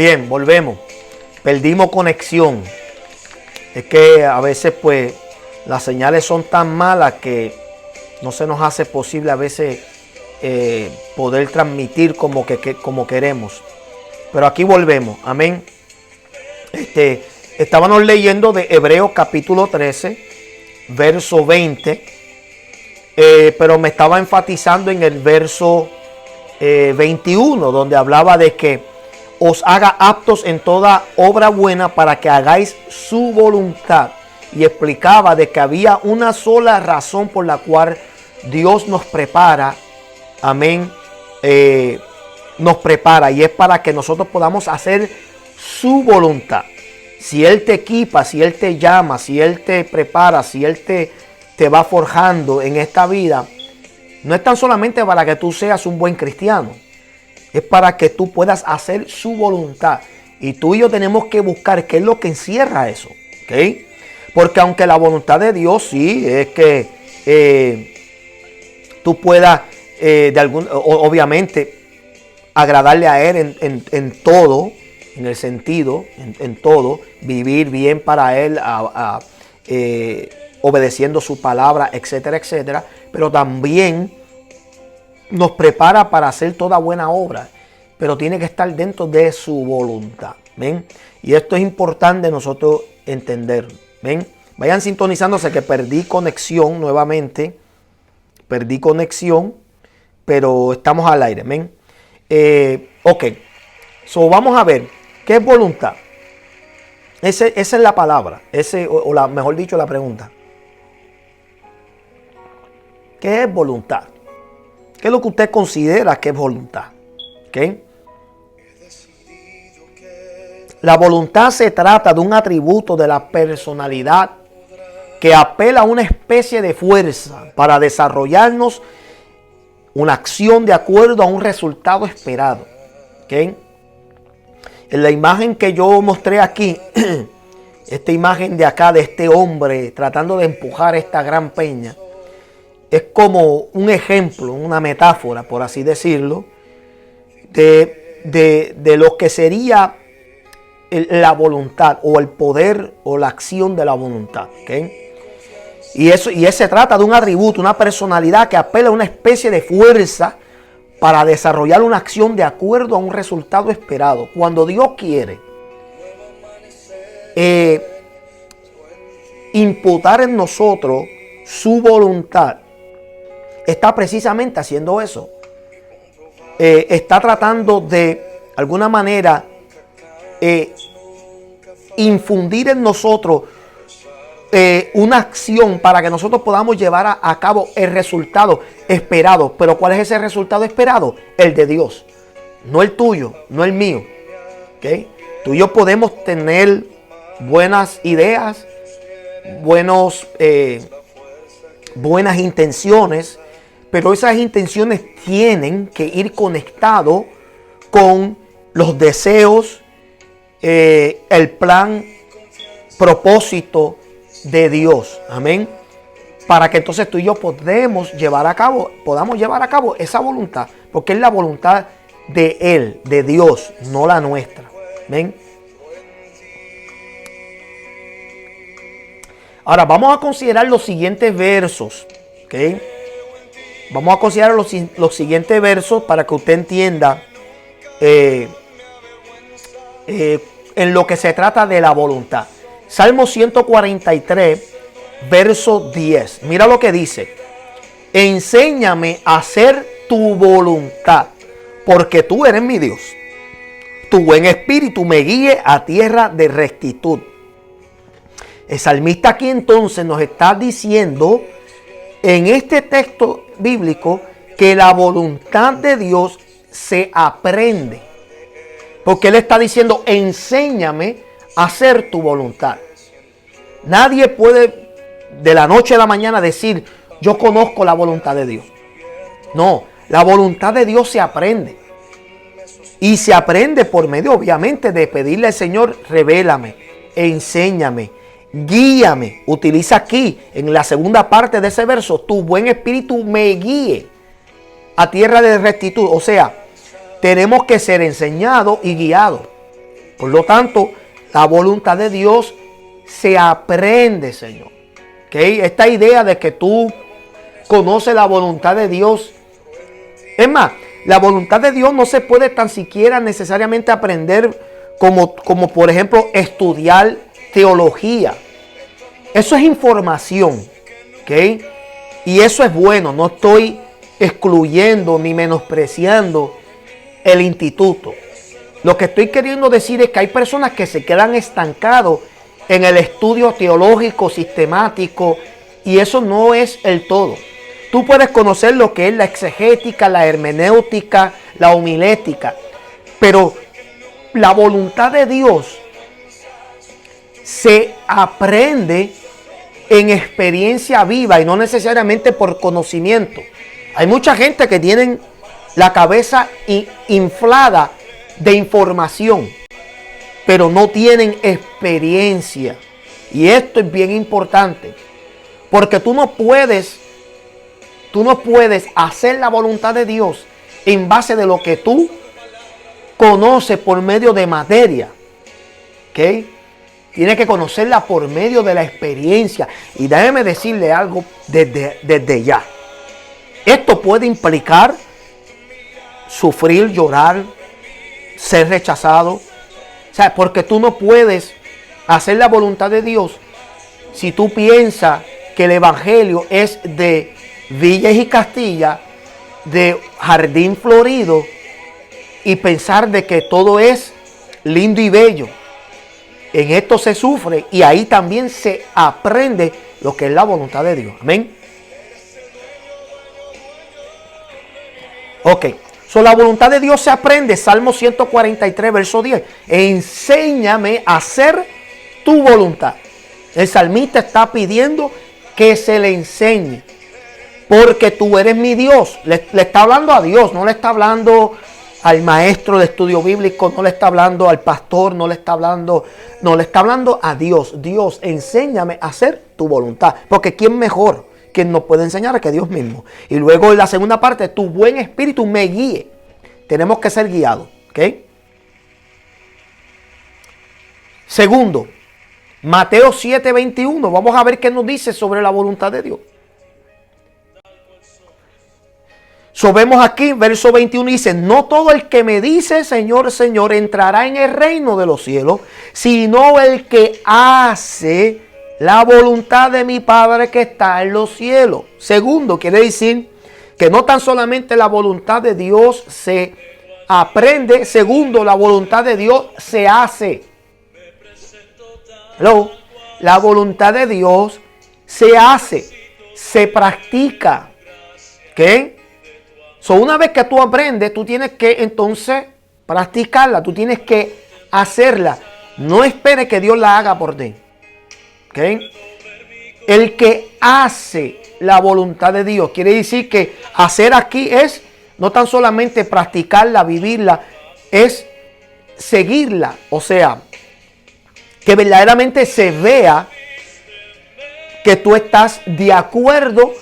Bien, volvemos. Perdimos conexión. Es que a veces pues las señales son tan malas que no se nos hace posible a veces poder transmitir como queremos. Pero aquí volvemos. Amén. Estábamos leyendo de Hebreos capítulo 13, verso 20. Pero me estaba enfatizando en el verso 21, donde hablaba de que os haga aptos en toda obra buena para que hagáis su voluntad. Y explicaba de que había una sola razón por la cual Dios nos prepara. Amén. Nos prepara, y es para que nosotros podamos hacer su voluntad. Si Él te equipa, si Él te llama, si Él te prepara, si Él te va forjando en esta vida, no es tan solamente para que tú seas un buen cristiano. Es para que tú puedas hacer su voluntad. Y tú y yo tenemos que buscar qué es lo que encierra eso. ¿Okay? Porque aunque la voluntad de Dios sí es que tú puedas obviamente agradarle a Él en todo, en el sentido, en todo, vivir bien para Él, obedeciendo su palabra, etcétera, etcétera. Pero también nos prepara para hacer toda buena obra, pero tiene que estar dentro de su voluntad. ¿Ven? Y esto es importante nosotros entender. ¿Ven? Vayan sintonizándose que perdí conexión nuevamente. Perdí conexión, pero estamos al aire. ¿Ven? Ok. So, vamos a ver qué es voluntad. Esa es la palabra. Mejor dicho, la pregunta. ¿Qué es voluntad? ¿Qué es lo que usted considera que es voluntad? ¿Okay? La voluntad se trata de un atributo de la personalidad que apela a una especie de fuerza para desarrollarnos una acción de acuerdo a un resultado esperado. ¿Okay? En la imagen que yo mostré aquí, esta imagen de acá de este hombre tratando de empujar esta gran peña, es como un ejemplo, una metáfora, por así decirlo, de lo que sería la voluntad o el poder o la acción de la voluntad. ¿Okay? Y se trata de un atributo, una personalidad que apela a una especie de fuerza para desarrollar una acción de acuerdo a un resultado esperado. Cuando Dios quiere imputar en nosotros su voluntad, está precisamente haciendo eso. Está tratando de alguna manera infundir en nosotros una acción para que nosotros podamos llevar a cabo el resultado esperado. Pero ¿cuál es ese resultado esperado? El de Dios, no el tuyo, no el mío. ¿Okay? Tú y yo podemos tener buenas ideas, buenas intenciones, pero esas intenciones tienen que ir conectados con los deseos, el plan, propósito de Dios. Amén. Para que entonces tú y yo podamos llevar a cabo esa voluntad, porque es la voluntad de Él, de Dios, no la nuestra. Amén. Ahora vamos a considerar los siguientes versos. ¿Okay? Vamos a considerar los siguientes versos para que usted entienda en lo que se trata de la voluntad. Salmo 143, verso 10. Mira lo que dice. Enséñame a hacer tu voluntad, porque tú eres mi Dios. Tu buen espíritu me guíe a tierra de rectitud. El salmista aquí entonces nos está diciendo en este texto bíblico que la voluntad de Dios se aprende. Porque Él está diciendo, enséñame a hacer tu voluntad. Nadie puede de la noche a la mañana decir, yo conozco la voluntad de Dios. No, la voluntad de Dios se aprende. Y se aprende por medio, obviamente, de pedirle al Señor, revélame, enséñame, guíame. Utiliza aquí, en la segunda parte de ese verso, tu buen espíritu me guíe a tierra de rectitud. O sea, tenemos que ser enseñados y guiados. Por lo tanto, la voluntad de Dios se aprende, Señor. ¿Okay? Esta idea de que tú conoces la voluntad de Dios. Es más, la voluntad de Dios no se puede tan siquiera necesariamente aprender como por ejemplo estudiar teología. Eso es información. ¿Okay? Y eso es bueno. No estoy excluyendo ni menospreciando el instituto. Lo que estoy queriendo decir es que hay personas que se quedan estancados en el estudio teológico, sistemático, y eso no es el todo. Tú puedes conocer lo que es la exegética, la hermenéutica, la homilética, pero la voluntad de Dios se aprende en experiencia viva y no necesariamente por conocimiento. Hay mucha gente que tienen la cabeza inflada de información, pero no tienen experiencia. Y esto es bien importante, porque tú no puedes hacer la voluntad de Dios en base de lo que tú conoces por medio de materia. ¿Ok? Tienes que conocerla por medio de la experiencia. Y déjeme decirle algo desde ya. Esto puede implicar sufrir, llorar, ser rechazado. O sea, porque tú no puedes hacer la voluntad de Dios si tú piensas que el evangelio es de Villas y Castilla, de jardín florido, y pensar de que todo es lindo y bello. En esto se sufre y ahí también se aprende lo que es la voluntad de Dios. Amén. Ok. So, la voluntad de Dios se aprende. Salmo 143, verso 10. Enséñame a hacer tu voluntad. El salmista está pidiendo que se le enseñe. Porque tú eres mi Dios. Le está hablando a Dios. No le está hablando al maestro de estudio bíblico. No le está hablando al pastor. No le está hablando a Dios. Dios, enséñame a hacer tu voluntad. Porque ¿quién mejor? Quien nos puede enseñar que Dios mismo. Y luego en la segunda parte, tu buen espíritu me guíe. Tenemos que ser guiados. ¿Ok? Segundo, Mateo 7:21. Vamos a ver qué nos dice sobre la voluntad de Dios. Vemos aquí, verso 21 dice, no todo el que me dice Señor, Señor, entrará en el reino de los cielos, sino el que hace la voluntad de mi Padre que está en los cielos. Segundo, quiere decir que no tan solamente la voluntad de Dios se aprende, segundo, la voluntad de Dios se hace. Hello. La voluntad de Dios se hace, se practica. ¿Qué? Una vez que tú aprendes, tú tienes que entonces practicarla, tú tienes que hacerla. No esperes que Dios la haga por ti. ¿Okay? El que hace la voluntad de Dios, quiere decir que hacer aquí es no tan solamente practicarla, vivirla, es seguirla. O sea, que verdaderamente se vea que tú estás de acuerdo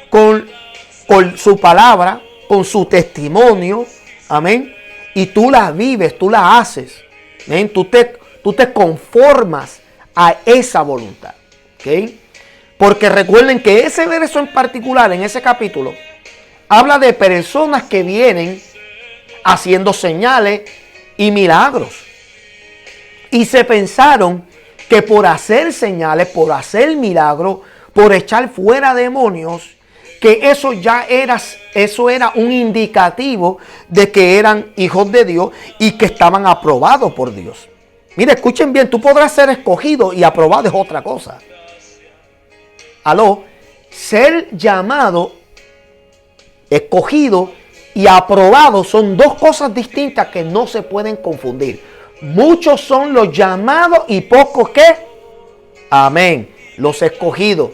con su palabra, con su testimonio, amén, y tú la vives, tú la haces, amén, tú te conformas a esa voluntad, ¿ok? Porque recuerden que ese verso en particular, en ese capítulo, habla de personas que vienen haciendo señales y milagros, y se pensaron que por hacer señales, por hacer milagros, por echar fuera demonios, que eso era un indicativo de que eran hijos de Dios y que estaban aprobados por Dios. Mire, escuchen bien, tú podrás ser escogido y aprobado es otra cosa. Aló, ser llamado, escogido y aprobado son dos cosas distintas que no se pueden confundir. Muchos son los llamados y pocos ¿qué? Amén, los escogidos.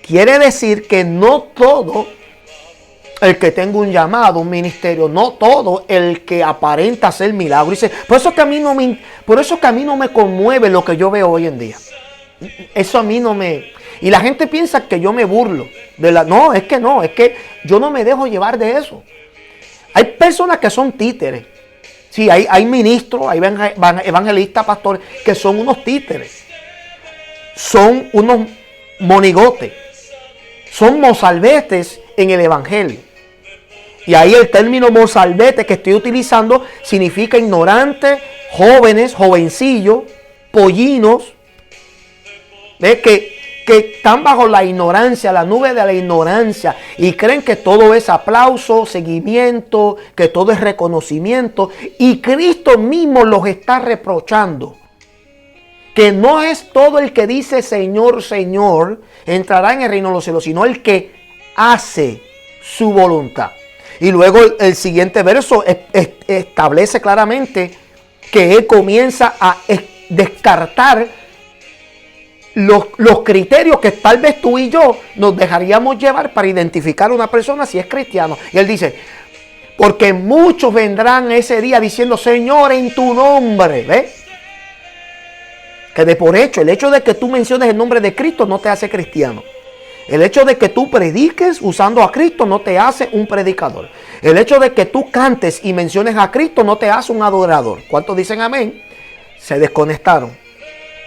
Quiere decir que no todo el que tenga un llamado, un ministerio, no todo el que aparenta hacer milagros. Por eso que a mí no me conmueve lo que yo veo hoy en día. Eso a mí no me... Y la gente piensa que yo me burlo. No, es que yo no me dejo llevar de eso. Hay personas que son títeres. Sí, hay ministros, hay evangelistas, pastores, que son unos títeres. Son unos monigotes. Son mozalbetes en el evangelio. Y ahí el término mozalbete que estoy utilizando significa ignorantes, jóvenes, jovencillos, pollinos. ¿Ves? Que están bajo la ignorancia, la nube de la ignorancia, y creen que todo es aplauso, seguimiento, que todo es reconocimiento, y Cristo mismo los está reprochando. Que no es todo el que dice Señor, Señor, entrará en el reino de los cielos, sino el que hace su voluntad. Y luego el siguiente verso establece claramente que Él comienza a descartar los criterios que tal vez tú y yo nos dejaríamos llevar para identificar a una persona si es cristiano. Y Él dice, porque muchos vendrán ese día diciendo, Señor, en tu nombre. ¿Ves? Que de por hecho, el hecho de que tú menciones el nombre de Cristo no te hace cristiano. El hecho de que tú prediques usando a Cristo no te hace un predicador. El hecho de que tú cantes y menciones a Cristo no te hace un adorador. ¿Cuántos dicen amén? Se desconectaron.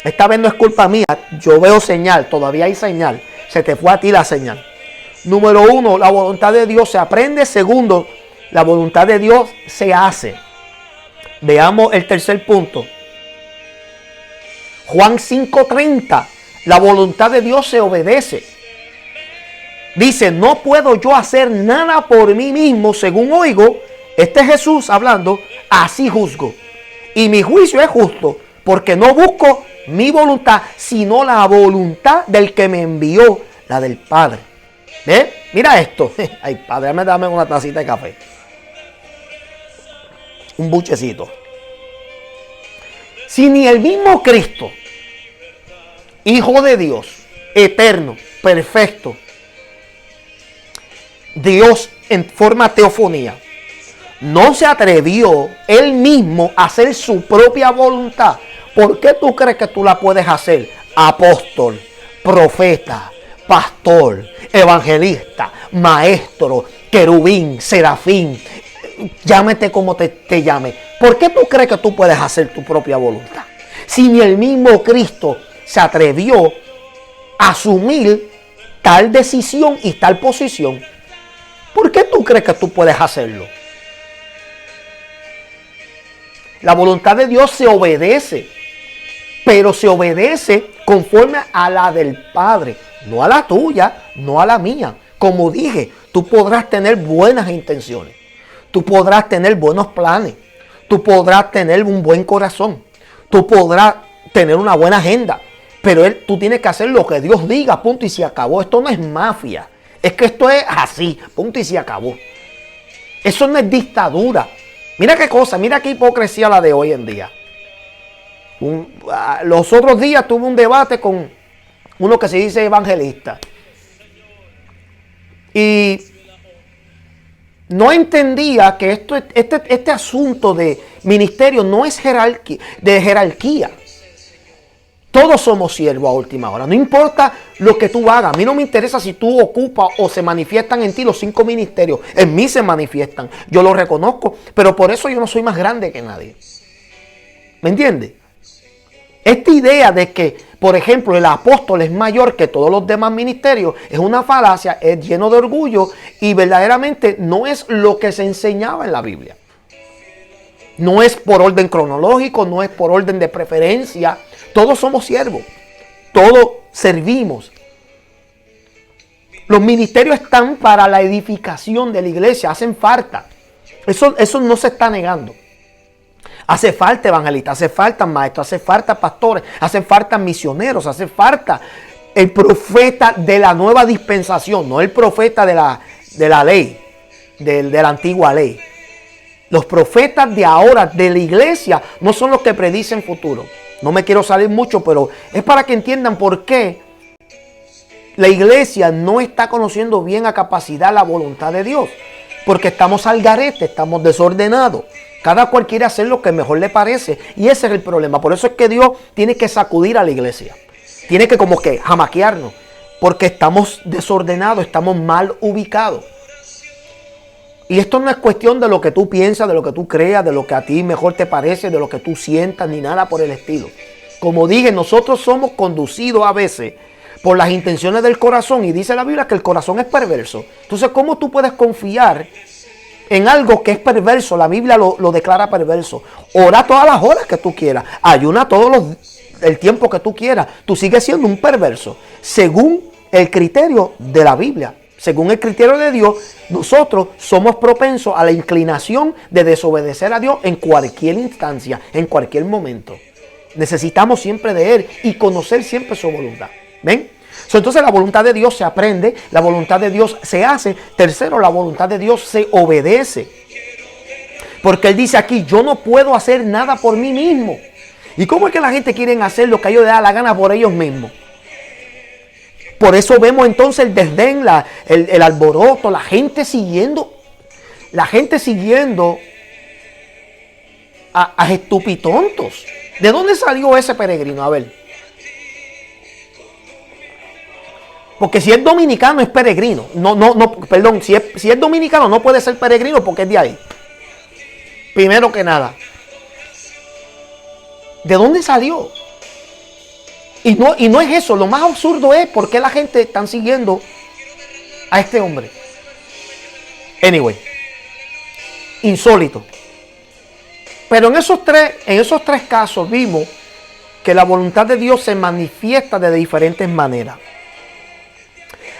Esta vez no es culpa mía. Yo veo señal. Todavía hay señal. Se te fue a ti la señal. Número 1, la voluntad de Dios se aprende. Segundo, la voluntad de Dios se hace. Veamos el tercer punto. Juan 5:30. La voluntad de Dios se obedece. Dice, no puedo yo hacer nada por mí mismo, según oigo. Este es Jesús hablando, así juzgo. Y mi juicio es justo, porque no busco mi voluntad, sino la voluntad del que me envió, la del Padre. ¿Ves? Mira esto. Ay, Padre, dame una tacita de café. Un buchecito. Si ni el mismo Cristo, Hijo de Dios, eterno, perfecto, Dios en forma teofonía, no se atrevió Él mismo a hacer su propia voluntad, ¿por qué tú crees que tú la puedes hacer? Apóstol, profeta, pastor, evangelista, maestro, querubín, serafín, llámete como te llame. ¿Por qué tú crees que tú puedes hacer tu propia voluntad? Si ni el mismo Cristo se atrevió a asumir tal decisión y tal posición, ¿por qué tú crees que tú puedes hacerlo? La voluntad de Dios se obedece, pero se obedece conforme a la del Padre, no a la tuya, no a la mía. Como dije, tú podrás tener buenas intenciones, tú podrás tener buenos planes, tú podrás tener un buen corazón, tú podrás tener una buena agenda, pero tú tienes que hacer lo que Dios diga, punto y se acabó. Esto no es mafia, es que esto es así, punto y se acabó. Eso no es dictadura. Mira qué cosa, mira qué hipocresía la de hoy en día. Los otros días tuve un debate con uno que se dice evangelista. Y no entendía que este asunto de ministerio no es de jerarquía. Todos somos siervos a última hora. No importa lo que tú hagas. A mí no me interesa si tú ocupas o se manifiestan en ti los 5 ministerios. En mí se manifiestan. Yo lo reconozco. Pero por eso yo no soy más grande que nadie. ¿Me entiendes? Esta idea de que, por ejemplo, el apóstol es mayor que todos los demás ministerios es una falacia, es lleno de orgullo y verdaderamente no es lo que se enseñaba en la Biblia. No es por orden cronológico, no es por orden de preferencia. Todos somos siervos, todos servimos. Los ministerios están para la edificación de la iglesia, hacen falta. Eso no se está negando. Hace falta evangelistas, hace falta maestros, hace falta pastores, hace falta misioneros, hace falta el profeta de la nueva dispensación, no el profeta de la ley, de la antigua ley. Los profetas de ahora, de la iglesia, no son los que predicen futuro. No me quiero salir mucho, pero es para que entiendan por qué la iglesia no está conociendo bien a capacidad la voluntad de Dios. Porque estamos al garete, estamos desordenados. Cada cual quiere hacer lo que mejor le parece. Y ese es el problema. Por eso es que Dios tiene que sacudir a la iglesia. Tiene que como que jamaquearnos. Porque estamos desordenados, estamos mal ubicados. Y esto no es cuestión de lo que tú piensas, de lo que tú creas, de lo que a ti mejor te parece, de lo que tú sientas, ni nada por el estilo. Como dije, nosotros somos conducidos a veces por las intenciones del corazón. Y dice la Biblia que el corazón es perverso. Entonces, ¿cómo tú puedes confiar en algo que es perverso? La Biblia lo declara perverso. Ora todas las horas que tú quieras. Ayuna el tiempo que tú quieras. Tú sigues siendo un perverso. Según el criterio de la Biblia. Según el criterio de Dios, nosotros somos propensos a la inclinación de desobedecer a Dios en cualquier instancia, en cualquier momento. Necesitamos siempre de Él y conocer siempre su voluntad. ¿Ven? Entonces la voluntad de Dios se aprende, la voluntad de Dios se hace. Tercero, la voluntad de Dios se obedece. Porque Él dice aquí, yo no puedo hacer nada por mí mismo. ¿Y cómo es que la gente quiere hacer lo que a ellos les da la gana por ellos mismos? Por eso vemos entonces el desdén, el alboroto, la gente siguiendo a estupitontos. ¿De dónde salió ese peregrino? A ver. Porque si es dominicano es peregrino. Perdón, si es dominicano no puede ser peregrino porque es de ahí. Primero que nada. ¿De dónde salió? Y no es eso. Lo más absurdo es por qué la gente está siguiendo a este hombre. Anyway. Insólito. Pero en esos tres casos vimos que la voluntad de Dios se manifiesta de diferentes maneras.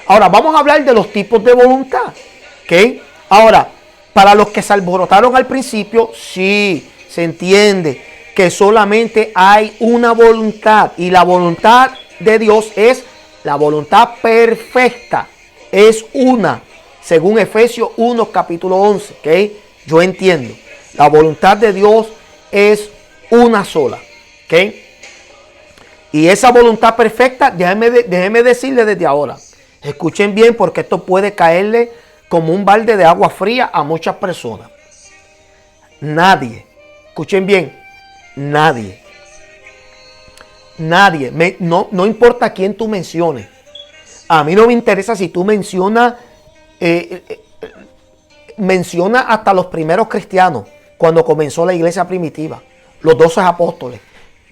Ahora vamos a hablar de los tipos de voluntad. ¿Ok? Ahora, para los que se alborotaron al principio, sí, se entiende que solamente hay una voluntad. Y la voluntad de Dios es la voluntad perfecta. Es una. Según Efesios 1, capítulo 11. ¿Ok? Yo entiendo. La voluntad de Dios es una sola. ¿Ok? Y esa voluntad perfecta, déjeme decirle desde ahora. Escuchen bien porque esto puede caerle como un balde de agua fría a muchas personas. Nadie, escuchen bien, nadie, no importa quién tú menciones. A mí no me interesa si tú menciona hasta los primeros cristianos, cuando comenzó la iglesia primitiva, los 12 apóstoles,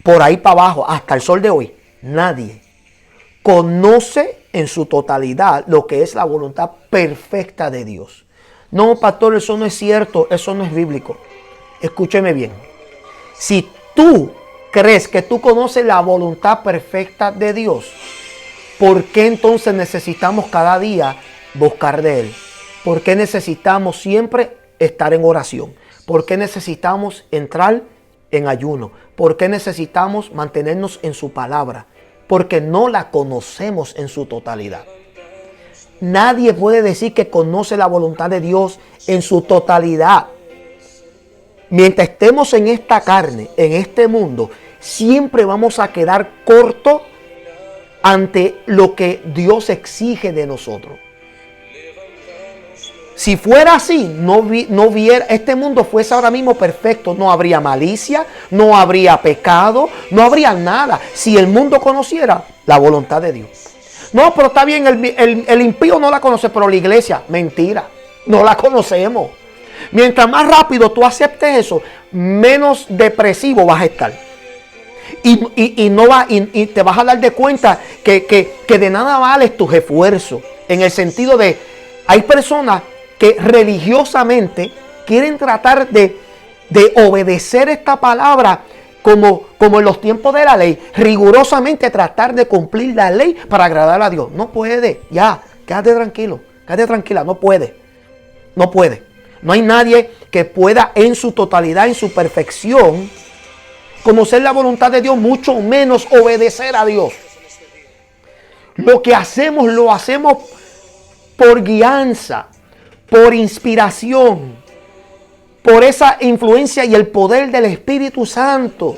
por ahí para abajo, hasta el sol de hoy. Nadie conoce en su totalidad lo que es la voluntad perfecta de Dios. No, pastor, eso no es cierto, eso no es bíblico. Escúcheme bien. Si tú crees que tú conoces la voluntad perfecta de Dios, ¿por qué entonces necesitamos cada día buscar de Él? ¿Por qué necesitamos siempre estar en oración? ¿Por qué necesitamos entrar en ayuno? ¿Por qué necesitamos mantenernos en su palabra? Porque no la conocemos en su totalidad. Nadie puede decir que conoce la voluntad de Dios en su totalidad. Mientras estemos en esta carne, en este mundo, siempre vamos a quedar cortos ante lo que Dios exige de nosotros. Si fuera así, este mundo fuese ahora mismo perfecto, no habría malicia, no habría pecado, no habría nada. Si el mundo conociera la voluntad de Dios. No, pero está bien, el impío no la conoce, pero la iglesia, mentira, no la conocemos. Mientras más rápido tú aceptes eso, menos depresivo vas a estar. Y te vas a dar de cuenta que de nada valen tus esfuerzos. En el sentido de, hay personas que religiosamente quieren tratar de obedecer esta palabra como en los tiempos de la ley, rigurosamente tratar de cumplir la ley para agradar a Dios. No puede, ya, quédate tranquilo, quédate tranquila, no puede. No hay nadie que pueda en su totalidad, en su perfección, conocer la voluntad de Dios, mucho menos obedecer a Dios. Lo que hacemos, lo hacemos por guianza, por inspiración, por esa influencia y el poder del Espíritu Santo.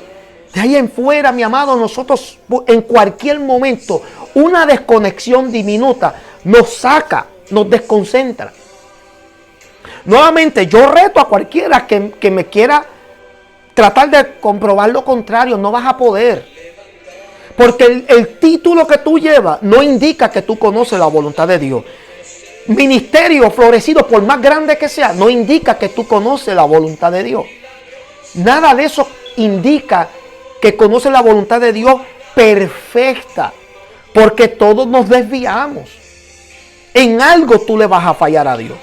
De ahí en fuera, mi amado, nosotros en cualquier momento, una desconexión diminuta nos saca, nos desconcentra. Nuevamente, yo reto a cualquiera que me quiera tratar de comprobar lo contrario. No vas a poder. Porque el título que tú llevas no indica que tú conoces la voluntad de Dios. ministerio florecido, por más grande que sea, no indica que tú conoces la voluntad de Dios. Nada de eso indica que conoces la voluntad de Dios perfecta, porque todos nos desviamos. En algo tú le vas a fallar a Dios.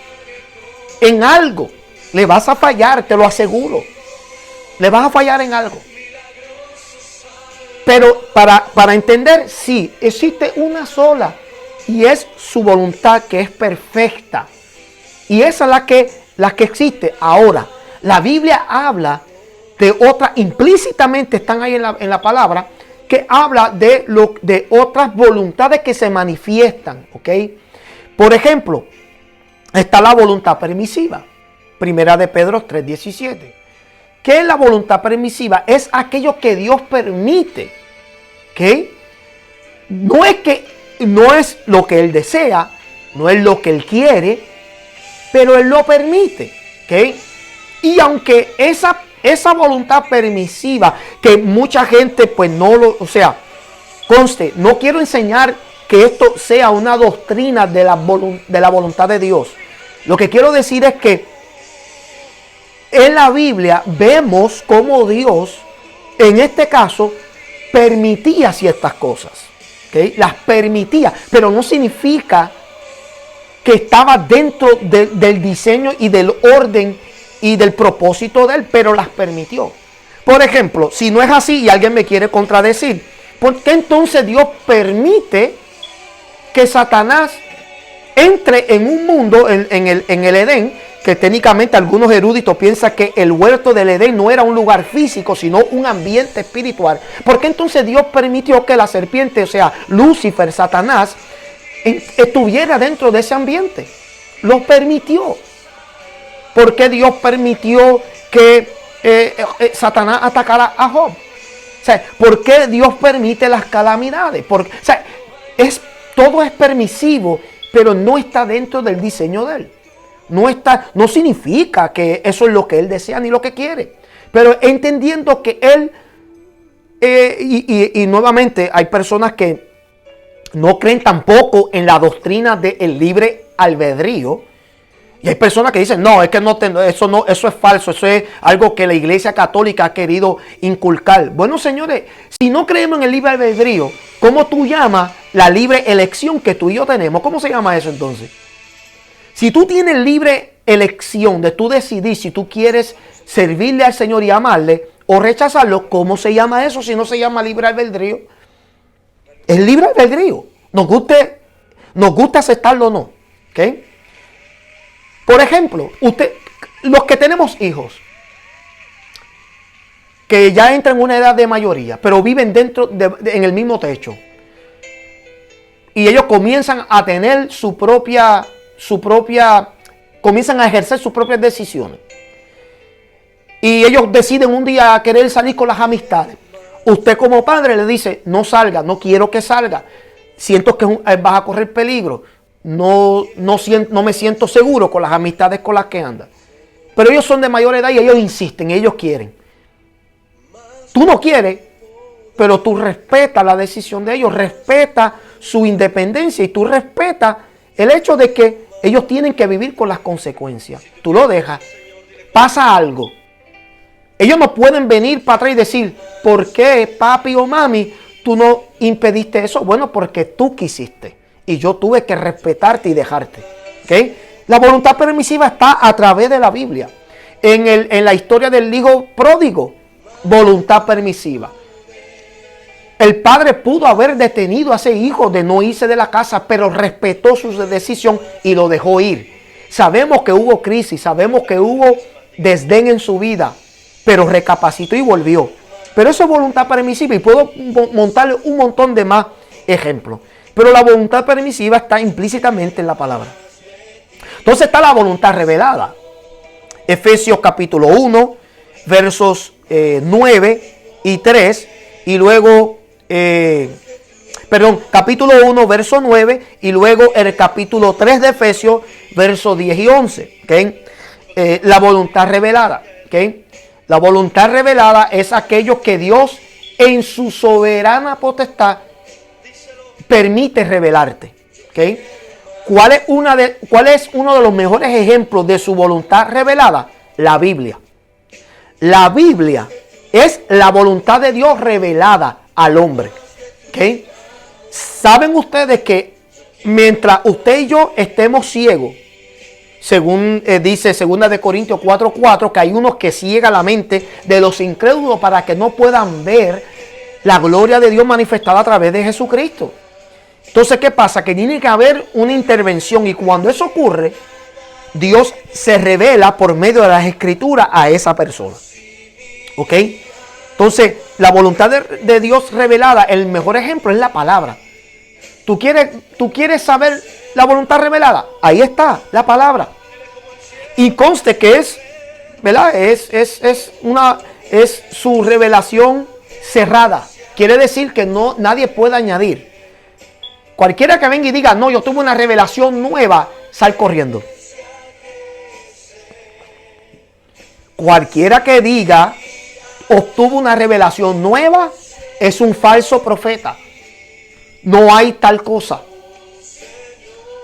En algo le vas a fallar, te lo aseguro. Le vas a fallar en algo. Pero para entender, sí, existe una sola. Y es su voluntad, que es perfecta. Y esa es la que existe. Ahora, la Biblia habla de otra, implícitamente están ahí en la palabra, que habla de otras voluntades que se manifiestan. ¿Ok? Por ejemplo, está la voluntad permisiva. Primera de Pedro 3:17. ¿Qué es la voluntad permisiva? Es aquello que Dios permite. ¿Ok? No es lo que Él desea, no es lo que Él quiere, pero Él lo permite. ¿Ok? Y aunque esa voluntad permisiva, que mucha gente pues no lo, o sea, conste, no quiero enseñar que esto sea una doctrina de la voluntad de Dios. Lo que quiero decir es que en la Biblia vemos cómo Dios, en este caso, permitía ciertas cosas. ¿Okay? Las permitía, pero no significa que estaba dentro del diseño y del orden y del propósito de Él, pero las permitió. Por ejemplo, si no es así y alguien me quiere contradecir, ¿por qué entonces Dios permite que Satanás entre en un mundo, en el Edén, que técnicamente algunos eruditos piensan que el huerto del Edén no era un lugar físico, sino un ambiente espiritual? ¿Por qué entonces Dios permitió que la serpiente, o sea, Lucifer, Satanás, estuviera dentro de ese ambiente? Lo permitió. ¿Por qué Dios permitió que Satanás atacara a Job? O sea, ¿por qué Dios permite las calamidades? Porque, o sea, todo es permisivo, pero no está dentro del diseño de Él. No significa que eso es lo que Él desea ni lo que quiere. Pero entendiendo que Él, y nuevamente hay personas que no creen tampoco en la doctrina del libre albedrío. Y hay personas que dicen, no, es que eso es falso, eso es algo que la Iglesia Católica ha querido inculcar. Bueno, señores, si no creemos en el libre albedrío, ¿cómo tú llamas la libre elección que tú y yo tenemos? ¿Cómo se llama eso entonces? Si tú tienes libre elección de tú decidir si tú quieres servirle al Señor y amarle o rechazarlo, ¿cómo se llama eso si no se llama libre albedrío? Es libre albedrío. Nos gusta aceptarlo o no. ¿Ok? Por ejemplo, los que tenemos hijos, que ya entran en una edad de mayoría, pero viven en el mismo techo, y ellos comienzan a tener comienzan a ejercer sus propias decisiones, y ellos deciden un día querer salir con las amistades. Usted como padre le dice, no salga, no quiero que salga, siento que vas a correr peligro. No me siento seguro con las amistades con las que anda. Pero ellos son de mayor edad y ellos insisten, ellos quieren. Tú no quieres, pero tú respetas la decisión de ellos, respetas su independencia y tú respetas el hecho de que ellos tienen que vivir con las consecuencias. Tú lo dejas, pasa algo. Ellos no pueden venir para atrás y decir, ¿por qué, papi o mami, tú no impediste eso? Bueno, porque tú quisiste. Y yo tuve que respetarte y dejarte. ¿Okay? La voluntad permisiva está a través de la Biblia. En la historia del hijo pródigo, voluntad permisiva. El padre pudo haber detenido a ese hijo de no irse de la casa, pero respetó su decisión y lo dejó ir. Sabemos que hubo crisis, sabemos que hubo desdén en su vida, pero recapacitó y volvió. Pero eso es voluntad permisiva y puedo montarle un montón de más ejemplos. Pero la voluntad permisiva está implícitamente en la palabra. Entonces está la voluntad revelada. Efesios capítulo 1, versos 9 y 3. Y luego, capítulo 1, verso 9. Y luego el capítulo 3 de Efesios, versos 10 y 11. ¿Okay? La voluntad revelada. ¿Okay? La voluntad revelada es aquello que Dios en su soberana potestad permite revelarte. ¿Okay? ¿Cuál es uno de los mejores ejemplos de su voluntad revelada? La Biblia. La Biblia es la voluntad de Dios revelada al hombre. ¿Okay? ¿Saben ustedes que mientras usted y yo estemos ciegos, según dice 2 Corintios 4:4, que hay unos que ciegan la mente de los incrédulos para que no puedan ver la gloria de Dios manifestada a través de Jesucristo? Entonces, ¿qué pasa? Que tiene que haber una intervención, y cuando eso ocurre, Dios se revela por medio de las escrituras a esa persona. ¿Ok? Entonces, la voluntad de Dios revelada, el mejor ejemplo es la palabra. ¿Tú quieres saber la voluntad revelada? Ahí está, la palabra. Y conste que es, ¿verdad? Es su revelación cerrada. Quiere decir que nadie puede añadir. Cualquiera que venga y diga, no, yo tuve una revelación nueva, sal corriendo. Cualquiera que diga, obtuvo una revelación nueva, es un falso profeta. No hay tal cosa.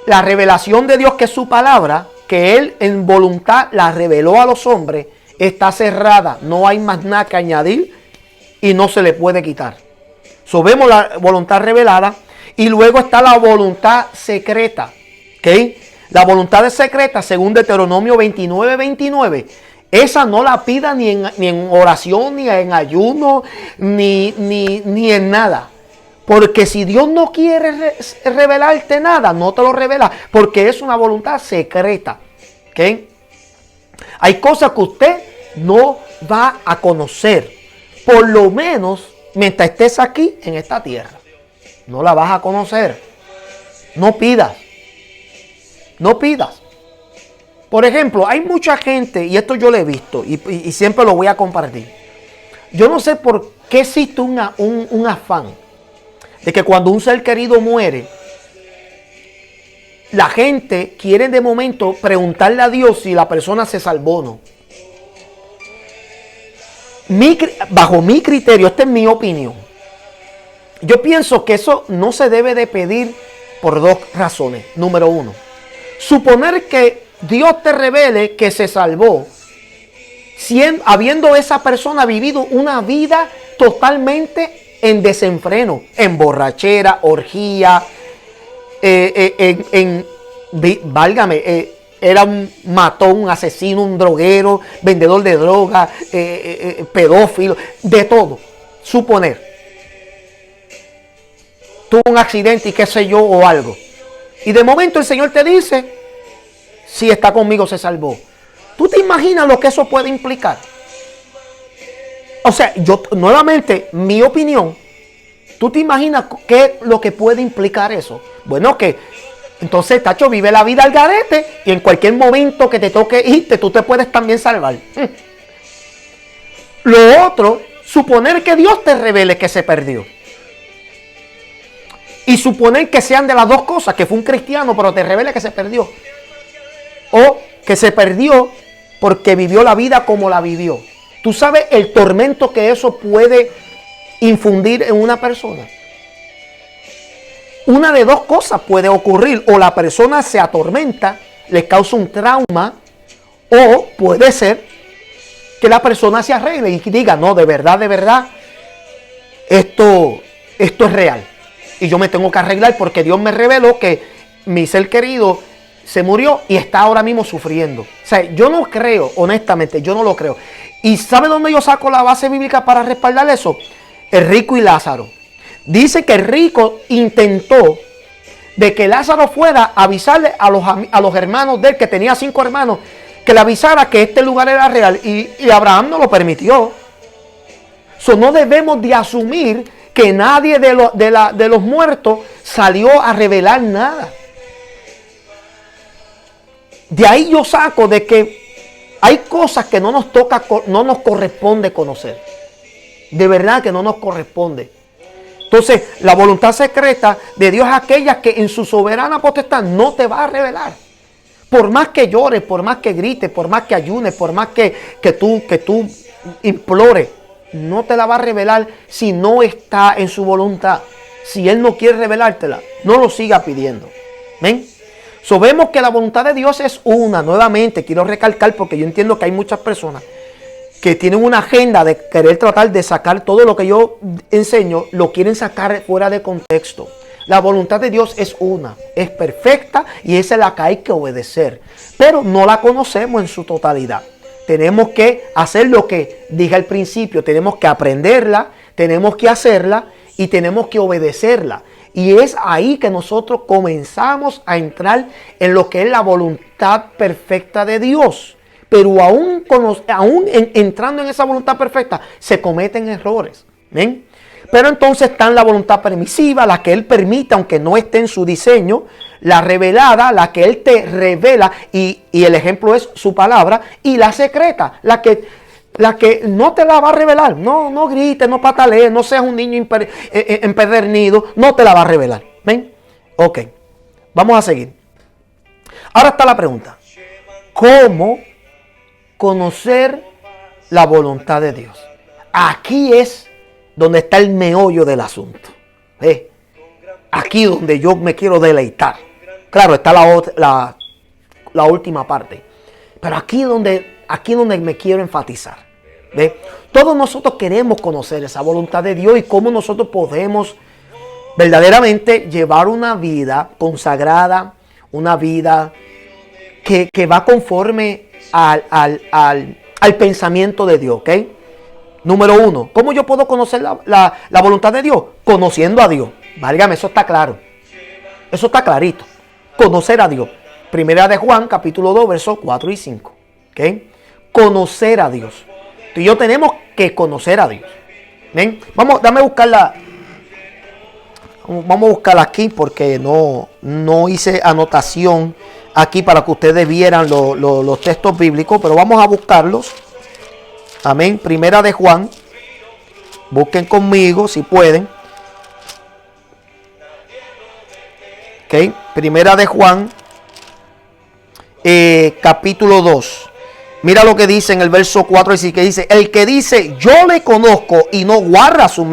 La revelación de Dios, que es su palabra, que Él en voluntad la reveló a los hombres, está cerrada. No hay más nada que añadir y no se le puede quitar. So, vemos la voluntad revelada y luego está la voluntad secreta. ¿Okay? La voluntad secreta, según Deuteronomio 29:29, esa no la pida ni en oración, ni en ayuno, ni en nada. Porque si Dios no quiere revelarte nada, no te lo revela, porque es una voluntad secreta. ¿Okay? Hay cosas que usted no va a conocer, por lo menos mientras estés aquí en esta tierra. No la vas a conocer. No pidas. No pidas. Por ejemplo, hay mucha gente, y esto yo lo he visto, y siempre lo voy a compartir. Yo no sé por qué existe un afán de que cuando un ser querido muere, la gente quiere de momento preguntarle a Dios si la persona se salvó o no. Bajo mi criterio, esta es mi opinión, yo pienso que eso no se debe de pedir por dos razones. Número uno, suponer que Dios te revele que se salvó, habiendo esa persona vivido una vida totalmente en desenfreno, en borrachera, orgía, válgame, era un matón, un asesino, un droguero, vendedor de droga, pedófilo, de todo. Suponer, tuvo un accidente y qué sé yo o algo, y de momento el Señor te dice, si está conmigo se salvó. ¿Tú te imaginas lo que eso puede implicar? O sea, yo nuevamente, mi opinión, ¿tú te imaginas qué es lo que puede implicar eso? Bueno, que entonces, tacho, vive la vida al garete y en cualquier momento que te toque irte, tú te puedes también salvar. Lo otro, suponer que Dios te revele que se perdió. Y suponer que sean de las dos cosas, que fue un cristiano, pero te revele que se perdió. O que se perdió porque vivió la vida como la vivió. ¿Tú sabes el tormento que eso puede infundir en una persona? Una de dos cosas puede ocurrir. O la persona se atormenta, le causa un trauma, o puede ser que la persona se arregle y diga, no, de verdad, esto es real. Y yo me tengo que arreglar porque Dios me reveló que mi ser querido se murió y está ahora mismo sufriendo. O sea, yo no creo, honestamente, yo no lo creo. ¿Y sabe dónde yo saco la base bíblica para respaldar eso? El rico y Lázaro. Dice que el rico intentó de que Lázaro fuera a avisarle a los hermanos de él, que tenía 5 hermanos, que le avisara que este lugar era real. Y Abraham no lo permitió. No debemos de asumir que nadie de los muertos salió a revelar nada. De ahí yo saco de que hay cosas que no nos corresponde conocer. De verdad que no nos corresponde. Entonces, la voluntad secreta de Dios es aquella que en su soberana potestad no te va a revelar. Por más que llores, por más que grites, por más que ayunes, por más que tú implores, no te la va a revelar si no está en su voluntad. Si Él no quiere revelártela, no lo siga pidiendo. ¿Ven? Vemos que la voluntad de Dios es una. Nuevamente, quiero recalcar porque yo entiendo que hay muchas personas que tienen una agenda de querer tratar de sacar todo lo que yo enseño, lo quieren sacar fuera de contexto. La voluntad de Dios es una, es perfecta y esa es la que hay que obedecer. Pero no la conocemos en su totalidad. Tenemos que hacer lo que dije al principio, tenemos que aprenderla, tenemos que hacerla y tenemos que obedecerla. Y es ahí que nosotros comenzamos a entrar en lo que es la voluntad perfecta de Dios. Pero aún entrando en esa voluntad perfecta, se cometen errores. ¿Ven? Pero entonces está la voluntad permisiva, la que Él permite, aunque no esté en su diseño. La revelada, la que Él te revela, y el ejemplo es su palabra. Y la secreta, la que no te la va a revelar. No grites, no patalees, no seas un niño empedernido. No te la va a revelar. ¿Ven? Ok, vamos a seguir. Ahora está la pregunta. ¿Cómo conocer la voluntad de Dios? Aquí es donde está el meollo del asunto. Aquí donde yo me quiero deleitar. Claro, está la última parte. Pero aquí donde me quiero enfatizar. Todos nosotros queremos conocer esa voluntad de Dios y cómo nosotros podemos verdaderamente llevar una vida consagrada, una vida que va conforme al pensamiento de Dios, ¿ok? Número 1, ¿cómo yo puedo conocer la voluntad de Dios? Conociendo a Dios. Válgame, eso está claro. Eso está clarito. Conocer a Dios. Primera de Juan, capítulo 2, versos 4 y 5. ¿Ok? Conocer a Dios. Tú y yo tenemos que conocer a Dios. ¿Ven? Vamos a buscarla aquí porque no hice anotación aquí para que ustedes vieran los textos bíblicos, pero vamos a buscarlos. Amén. Primera de Juan. Busquen conmigo si pueden. Ok. Primera de Juan. Capítulo 2. Mira lo que dice en el verso 4 y 5, que dice: el que dice yo le conozco y no guarda su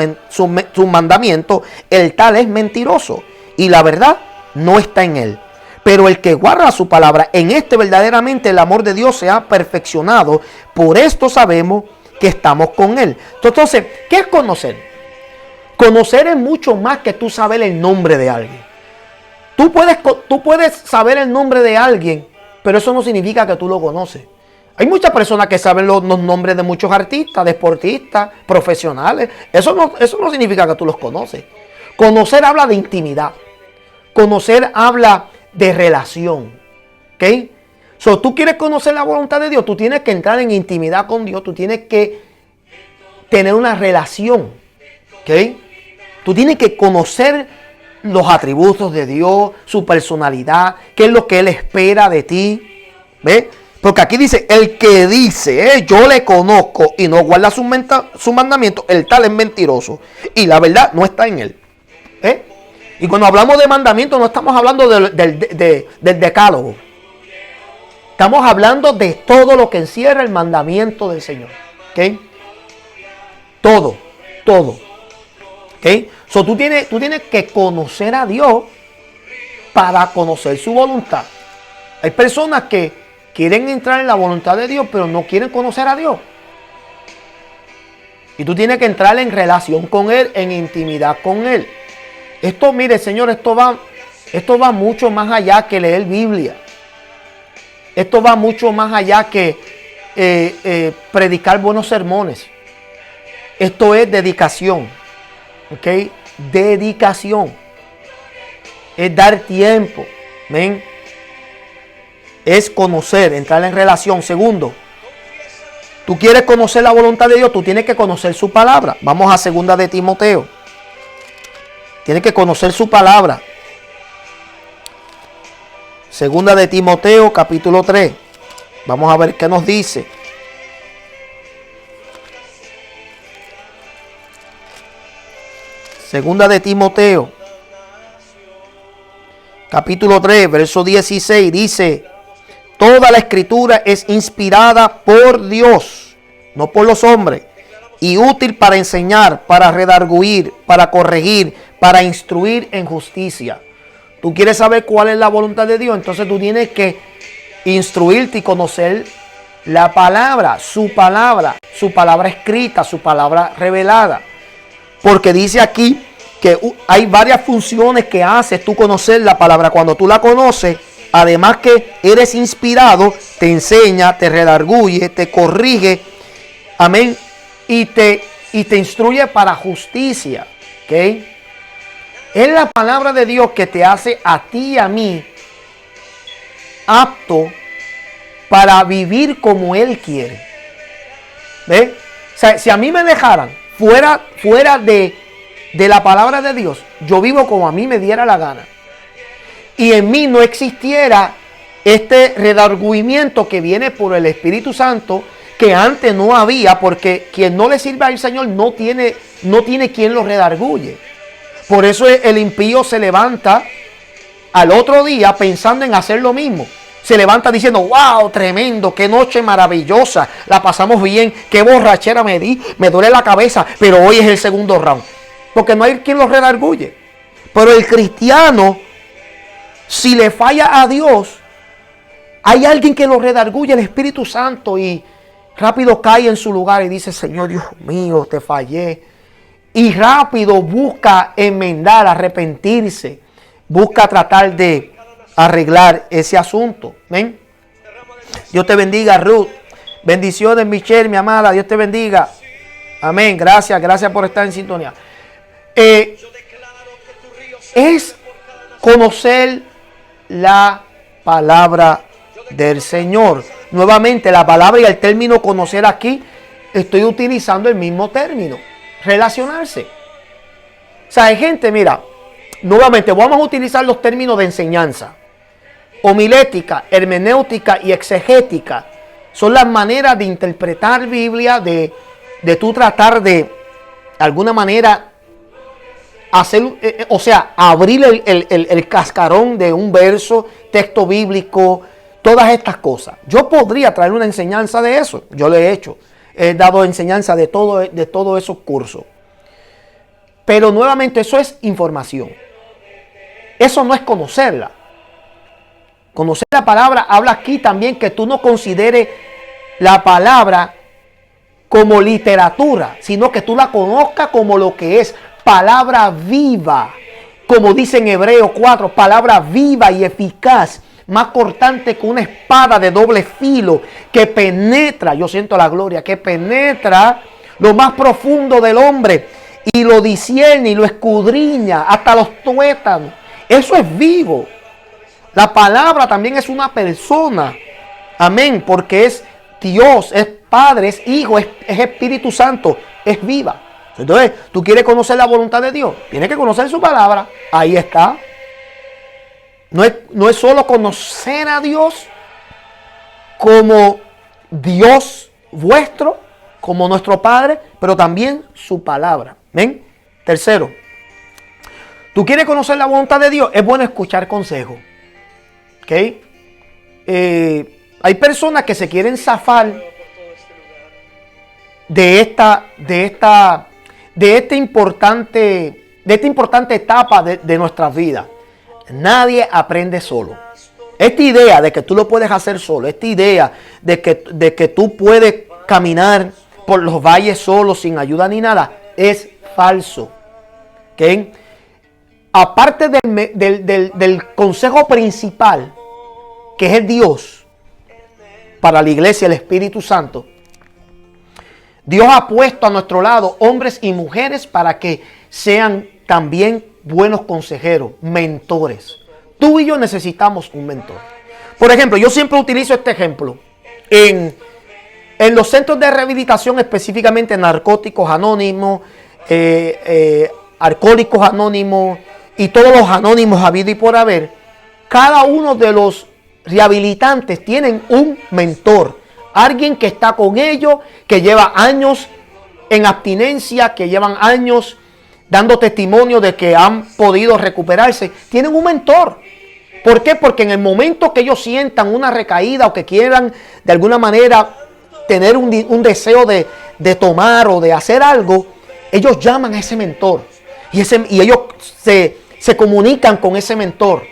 mandamiento, el tal es mentiroso y la verdad no está en él. Pero el que guarda su palabra, en este verdaderamente el amor de Dios se ha perfeccionado. Por esto sabemos que estamos con Él. Entonces, ¿qué es conocer? Conocer es mucho más que tú saber el nombre de alguien. Tú puedes saber el nombre de alguien, pero eso no significa que tú lo conoces. Hay muchas personas que saben los nombres de muchos artistas, deportistas, profesionales. Eso no significa que tú los conoces. Conocer habla de intimidad. Conocer habla de relación. ¿Ok? Tú quieres conocer la voluntad de Dios, tú tienes que entrar en intimidad con Dios, tú tienes que tener una relación. ¿Ok? Tú tienes que conocer los atributos de Dios, su personalidad, qué es lo que Él espera de ti. ¿Ves? Porque aquí dice: el que dice yo le conozco y no guarda su mandamiento, el tal es mentiroso y la verdad no está en él. Y cuando hablamos de mandamiento no estamos hablando del decálogo. Estamos hablando de todo lo que encierra el mandamiento del Señor. ¿Ok? Todo. ¿Ok? Tú tienes que conocer a Dios para conocer su voluntad. Hay personas que quieren entrar en la voluntad de Dios, pero no quieren conocer a Dios. Y tú tienes que entrar en relación con Él, en intimidad con Él. Esto, mire, Señor, esto va mucho más allá que leer Biblia. Esto va mucho más allá que predicar buenos sermones. Esto es dedicación. ¿Ok? Dedicación. Es dar tiempo. ¿Ven? Es conocer, entrar en relación. Segundo, tú quieres conocer la voluntad de Dios, tú tienes que conocer su palabra. Vamos a 2 de Timoteo. Tienes que conocer su palabra. 2 de Timoteo, capítulo 3. Vamos a ver qué nos dice. Segunda de Timoteo, capítulo 3, verso 16, dice: toda la escritura es inspirada por Dios, no por los hombres, y útil para enseñar, para redarguir, para corregir, para instruir en justicia. Tú quieres saber cuál es la voluntad de Dios, entonces tú tienes que instruirte y conocer la palabra, su palabra escrita, su palabra revelada. Porque dice aquí que hay varias funciones que haces tú conocer la palabra. Cuando tú la conoces, además que eres inspirado, te enseña, te redarguye, te corrige, amén, y te instruye para justicia. ¿Ok? Es la palabra de Dios que te hace a ti y a mí apto para vivir como Él quiere. ¿Ves? O sea, si a mí me dejaran fuera de la palabra de Dios, yo vivo como a mí me diera la gana. Y en mí no existiera este redargüimiento que viene por el Espíritu Santo, que antes no había, porque quien no le sirve al Señor no tiene quien lo redarguye. Por eso el impío se levanta al otro día pensando en hacer lo mismo. Se levanta diciendo, wow, tremendo, qué noche maravillosa, la pasamos bien, qué borrachera me di, me duele la cabeza, pero hoy es el segundo round. Porque no hay quien lo redarguye. Pero el cristiano, si le falla a Dios, hay alguien que lo redarguye, el Espíritu Santo, y rápido cae en su lugar y dice, Señor Dios mío, te fallé. Y rápido busca enmendar, arrepentirse, busca tratar de arreglar ese asunto. ¿Ven? Dios te bendiga, Ruth. Bendiciones, Michelle, mi amada. Dios te bendiga. Amén. Gracias por estar en sintonía. Es conocer la palabra del Señor. Nuevamente, la palabra y el término conocer aquí, estoy utilizando el mismo término. Relacionarse. O sea, hay gente, mira, nuevamente vamos a utilizar los términos de enseñanza. Homilética, hermenéutica y exegética son las maneras de interpretar Biblia, de tú tratar de alguna manera hacer, abrir el cascarón de un verso, texto bíblico, todas estas cosas. Yo podría traer una enseñanza de eso, yo lo he hecho. He dado enseñanza de todos esos cursos. Pero nuevamente eso es información. Eso no es conocerla. Conocer la palabra habla aquí también que tú no consideres la palabra como literatura, sino que tú la conozcas como lo que es, palabra viva. Como dice en Hebreos 4, palabra viva y eficaz, más cortante que una espada de doble filo, que penetra, yo siento la gloria, que penetra lo más profundo del hombre y lo discierne y lo escudriña hasta los tuétanos. Eso es vivo. La palabra también es una persona. Amén, porque es Dios, es Padre, es Hijo, es Espíritu Santo, es viva. Entonces, tú quieres conocer la voluntad de Dios, tienes que conocer su palabra. Ahí está. No es solo conocer a Dios como Dios vuestro, como nuestro Padre, pero también su palabra. ¿Ven? Tercero, tú quieres conocer la voluntad de Dios, es bueno escuchar consejos. ¿Ok? Hay personas que se quieren zafar de esta importante etapa de nuestras vidas. Nadie aprende solo. Esta idea de que tú lo puedes hacer solo, esta idea de que tú puedes caminar por los valles solo, sin ayuda ni nada, es falso. ¿Okay? Aparte del consejo principal, que es Dios, para la iglesia, el Espíritu Santo, Dios ha puesto a nuestro lado hombres y mujeres para que sean también buenos consejeros, mentores. Tú y yo necesitamos un mentor. Por ejemplo, yo siempre utilizo este ejemplo. En los centros de rehabilitación, específicamente Narcóticos Anónimos, Alcohólicos Anónimos y todos los anónimos habido y por haber, cada uno de los rehabilitantes tienen un mentor. Alguien que está con ellos, que lleva años en abstinencia, que llevan años dando testimonio de que han podido recuperarse. Tienen un mentor. ¿Por qué? Porque en el momento que ellos sientan una recaída o que quieran de alguna manera tener un deseo de tomar o de hacer algo, ellos llaman a ese mentor. Y ellos se comunican con ese mentor.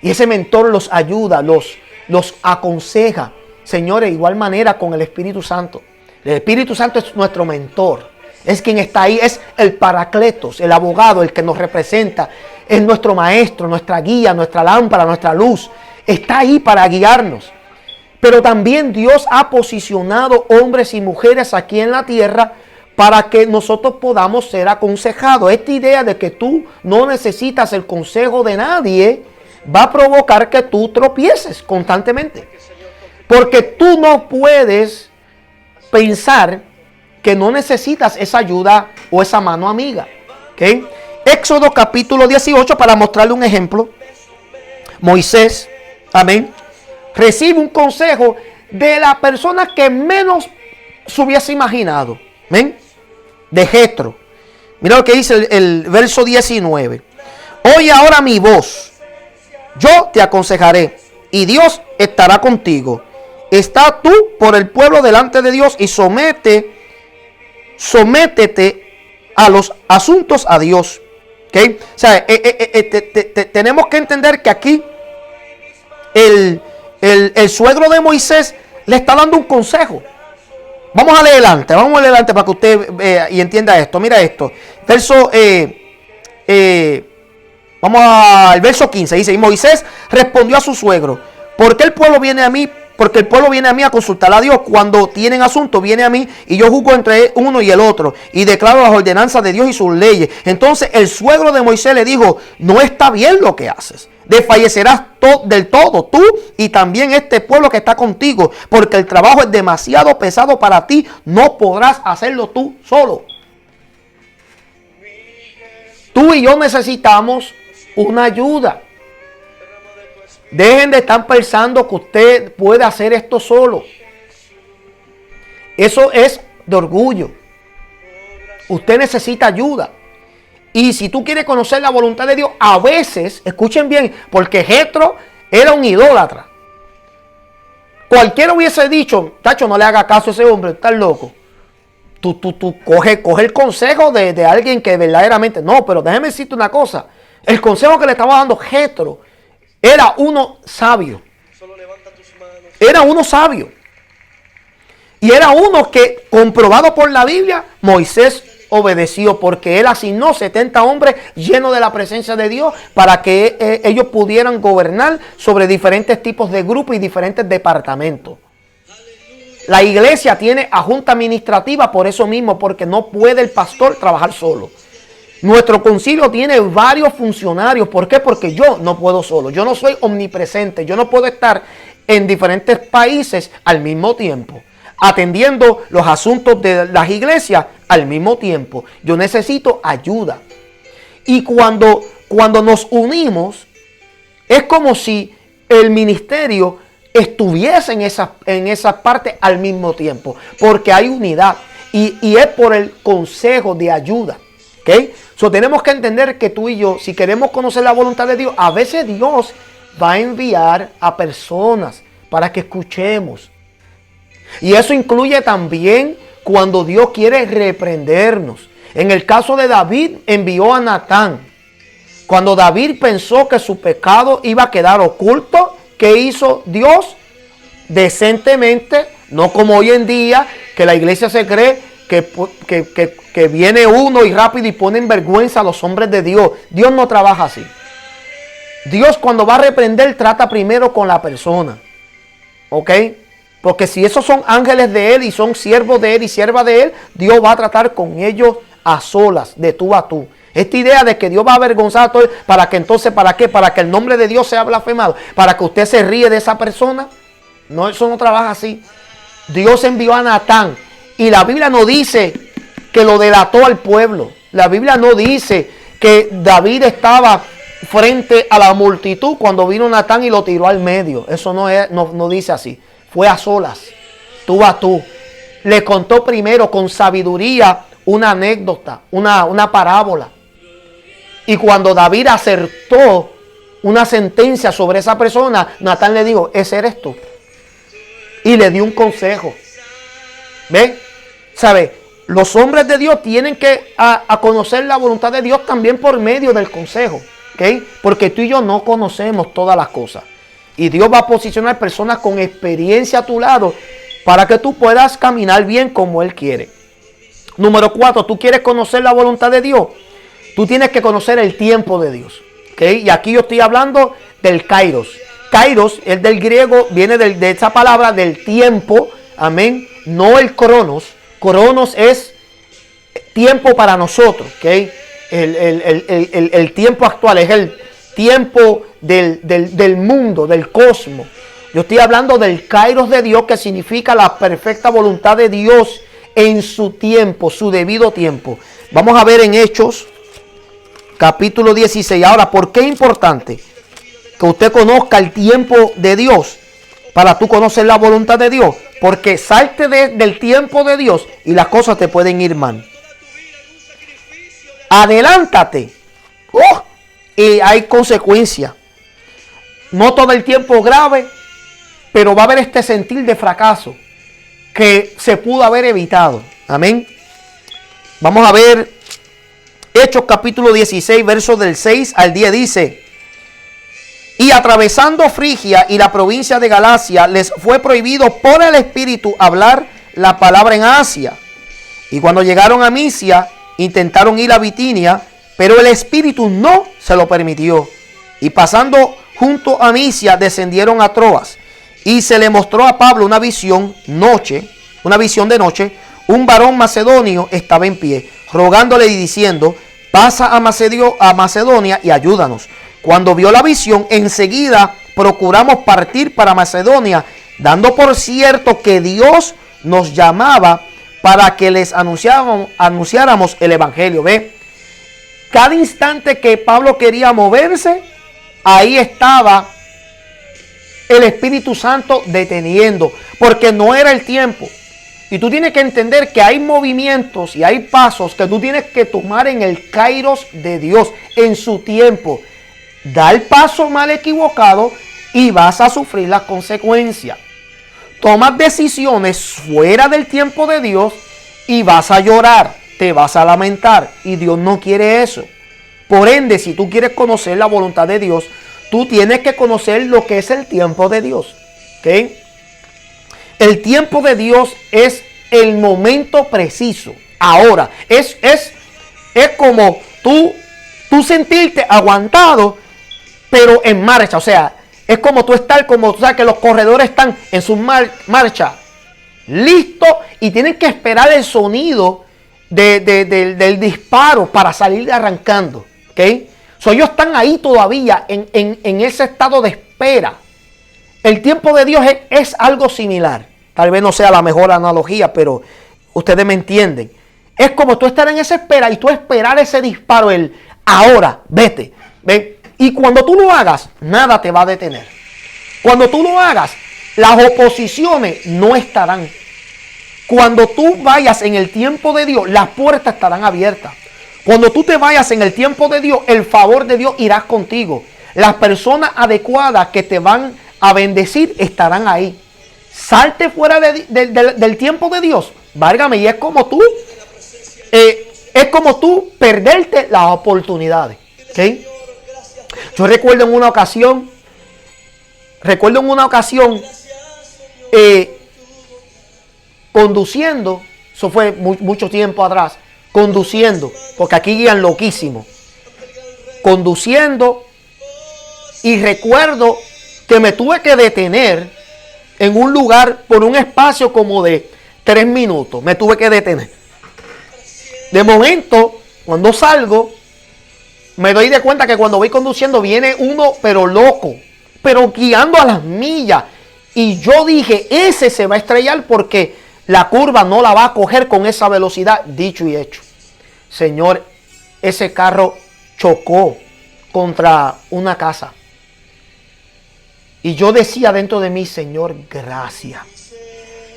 Y ese mentor los ayuda, los aconseja. Señores, de igual manera con el Espíritu Santo. El Espíritu Santo es nuestro mentor. Es quien está ahí, es el Paracletos, el abogado, el que nos representa. Es nuestro maestro, nuestra guía, nuestra lámpara, nuestra luz. Está ahí para guiarnos. Pero también Dios ha posicionado hombres y mujeres aquí en la tierra para que nosotros podamos ser aconsejados. Esta idea de que tú no necesitas el consejo de nadie va a provocar que tú tropieces constantemente. Porque tú no puedes pensar que no necesitas esa ayuda o esa mano amiga. ¿Okay? Éxodo capítulo 18, para mostrarle un ejemplo. Moisés, amén, recibe un consejo de la persona que menos se hubiese imaginado. ¿Ven? De Jetro. Mira lo que dice el verso 19. Oye ahora mi voz. Yo te aconsejaré y Dios estará contigo. Está tú por el pueblo delante de Dios y sométete a los asuntos a Dios. ¿Okay? O sea, tenemos que entender que aquí el suegro de Moisés le está dando un consejo. Vamos a leer adelante para que usted vea y entienda esto. Mira esto. Vamos al verso 15. Dice, y Moisés respondió a su suegro, ¿por qué el pueblo viene a mí? Porque el pueblo viene a mí a consultar a Dios. Cuando tienen asunto, viene a mí y yo juzgo entre uno y el otro y declaro las ordenanzas de Dios y sus leyes. Entonces el suegro de Moisés le dijo, no está bien lo que haces. Desfallecerás del todo tú y también este pueblo que está contigo, porque el trabajo es demasiado pesado para ti. No podrás hacerlo tú solo. Tú y yo necesitamos una ayuda. Dejen de estar pensando que usted puede hacer esto solo. Eso es de orgullo. Usted necesita ayuda. Y si tú quieres conocer la voluntad de Dios, a veces, escuchen bien, porque Jetro era un idólatra. Cualquiera hubiese dicho, tacho, no le haga caso a ese hombre, está loco. Tú coge el consejo de alguien que verdaderamente... No, pero déjeme decirte una cosa. El consejo que le estaba dando Jetro era uno sabio. Era uno sabio. Y era uno que, comprobado por la Biblia, Moisés obedeció, porque él asignó 70 hombres llenos de la presencia de Dios para que ellos pudieran gobernar sobre diferentes tipos de grupos y diferentes departamentos. La iglesia tiene a junta administrativa por eso mismo, porque no puede el pastor trabajar solo. Nuestro concilio tiene varios funcionarios. ¿Por qué? Porque yo no puedo solo. Yo no soy omnipresente. Yo no puedo estar en diferentes países al mismo tiempo, atendiendo los asuntos de las iglesias al mismo tiempo. Yo necesito ayuda. Y cuando nos unimos, es como si el ministerio estuviese en esa parte al mismo tiempo, porque hay unidad y es por el consejo de ayuda. ¿Okay? So, tenemos que entender que tú y yo, si queremos conocer la voluntad de Dios, a veces Dios va a enviar a personas para que escuchemos. Y eso incluye también cuando Dios quiere reprendernos. En el caso de David, envió a Natán. Cuando David pensó que su pecado iba a quedar oculto, ¿qué hizo Dios? Decentemente, no como hoy en día, que la iglesia se cree que viene uno y rápido y pone en vergüenza a los hombres de Dios. Dios no trabaja así. Dios, cuando va a reprender, trata primero con la persona. ¿Ok? Porque si esos son ángeles de Él y son siervos de Él y siervas de Él, Dios va a tratar con ellos a solas, de tú a tú. Esta idea de que Dios va a avergonzar a todos, ¿para que entonces, para qué? Para que el nombre de Dios sea blasfemado, para que usted se ríe de esa persona. No, eso no trabaja así. Dios envió a Natán y la Biblia no dice que lo delató al pueblo. La Biblia no dice que David estaba frente a la multitud cuando vino Natán y lo tiró al medio. Eso no dice así. Fue a solas, tú a tú. Le contó primero con sabiduría una anécdota, una parábola. Y cuando David acertó una sentencia sobre esa persona, Natán le dijo, ese eres tú. Y le dio un consejo. ¿Ven? ¿Sabe? Los hombres de Dios tienen que a conocer la voluntad de Dios también por medio del consejo. ¿ok? Porque tú y yo no conocemos todas las cosas. Y Dios va a posicionar personas con experiencia a tu lado para que tú puedas caminar bien como Él quiere. Número 4, tú quieres conocer la voluntad de Dios. Tú tienes que conocer el tiempo de Dios. ¿Okay? Y aquí yo estoy hablando del kairos. Kairos es del griego, viene de esa palabra del tiempo. Amén. No el cronos. Cronos es tiempo para nosotros. ¿Okay? El tiempo actual es el tiempo del mundo, del cosmos. Yo estoy hablando del kairos de Dios, que significa la perfecta voluntad de Dios en su tiempo, su debido tiempo. Vamos a ver en Hechos, capítulo 16. Ahora, ¿por qué es importante que usted conozca el tiempo de Dios? Para tú conocer la voluntad de Dios. Porque salte del tiempo de Dios y las cosas te pueden ir mal. Adelántate. Y hay consecuencias. No todo el tiempo grave, pero va a haber este sentir de fracaso que se pudo haber evitado. Amén. Vamos a ver Hechos capítulo 16, versos del 6 al 10 dice: y atravesando Frigia y la provincia de Galacia, les fue prohibido por el Espíritu hablar la palabra en Asia. Y cuando llegaron a Misia, intentaron ir a Bitinia, pero el Espíritu no se lo permitió. Y pasando junto a Misia, descendieron a Troas. Y se le mostró a Pablo una visión de noche. Un varón macedonio estaba en pie, rogándole y diciendo: pasa a Macedonia y ayúdanos. Cuando vio la visión, enseguida procuramos partir para Macedonia, dando por cierto que Dios nos llamaba para que les anunciáramos el evangelio. ¿Ve? Cada instante que Pablo quería moverse, ahí estaba el Espíritu Santo deteniendo, porque no era el tiempo. Y tú tienes que entender que hay movimientos y hay pasos que tú tienes que tomar en el kairos de Dios, en su tiempo. Da el paso mal equivocado y vas a sufrir las consecuencias. Tomas decisiones fuera del tiempo de Dios y vas a llorar, te vas a lamentar, y Dios no quiere eso. Por ende, si tú quieres conocer la voluntad de Dios, tú tienes que conocer lo que es el tiempo de Dios. ¿Okay? El tiempo de Dios es el momento preciso. Ahora, es como tú sentirte aguantado, pero en marcha. O sea, es como tú estar, como tú sabes que los corredores están en su marcha, listo, y tienen que esperar el sonido del disparo para salir arrancando. ¿Okay? Ellos están ahí todavía en ese estado de espera. El tiempo de Dios es algo similar. Tal vez no sea la mejor analogía, pero ustedes me entienden. Es como tú estar en esa espera y tú esperar ese disparo, el ahora, vete. ¿Ven? Y cuando tú lo hagas, nada te va a detener. Cuando tú lo hagas, las oposiciones no estarán. Cuando tú vayas en el tiempo de Dios, las puertas estarán abiertas. Cuando tú te vayas en el tiempo de Dios, el favor de Dios irá contigo. Las personas adecuadas que te van a bendecir estarán ahí. Salte fuera del tiempo de Dios. Válgame, y es como tú perderte las oportunidades. ¿Okay? Yo recuerdo en una ocasión, conduciendo, eso fue mucho tiempo atrás, conduciendo, porque aquí guían loquísimo, conduciendo, y recuerdo que me tuve que detener en un lugar por un espacio como de 3 minutos, me tuve que detener. De momento, cuando salgo, me doy de cuenta que cuando voy conduciendo viene uno, pero loco, pero guiando a las millas. Y yo dije, ese se va a estrellar porque la curva no la va a coger con esa velocidad. Dicho y hecho. Señor, ese carro chocó contra una casa. Y yo decía dentro de mí, Señor, gracias.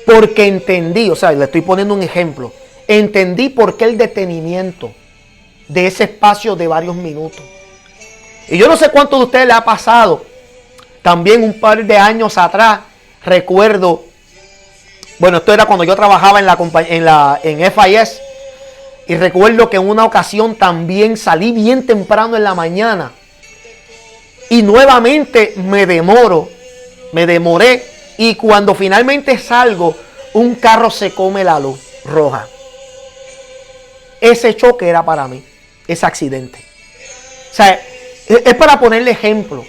Porque entendí, o sea, le estoy poniendo un ejemplo. Entendí por qué el detenimiento de ese espacio de varios minutos. Y yo no sé cuánto de ustedes le ha pasado. También un par de años atrás, recuerdo, bueno, esto era cuando yo trabajaba en FIS, y recuerdo que en una ocasión también salí bien temprano en la mañana y nuevamente me demoré, y cuando finalmente salgo, un carro se come la luz roja. Ese choque era para mí, ese accidente. O sea, es para ponerle ejemplo.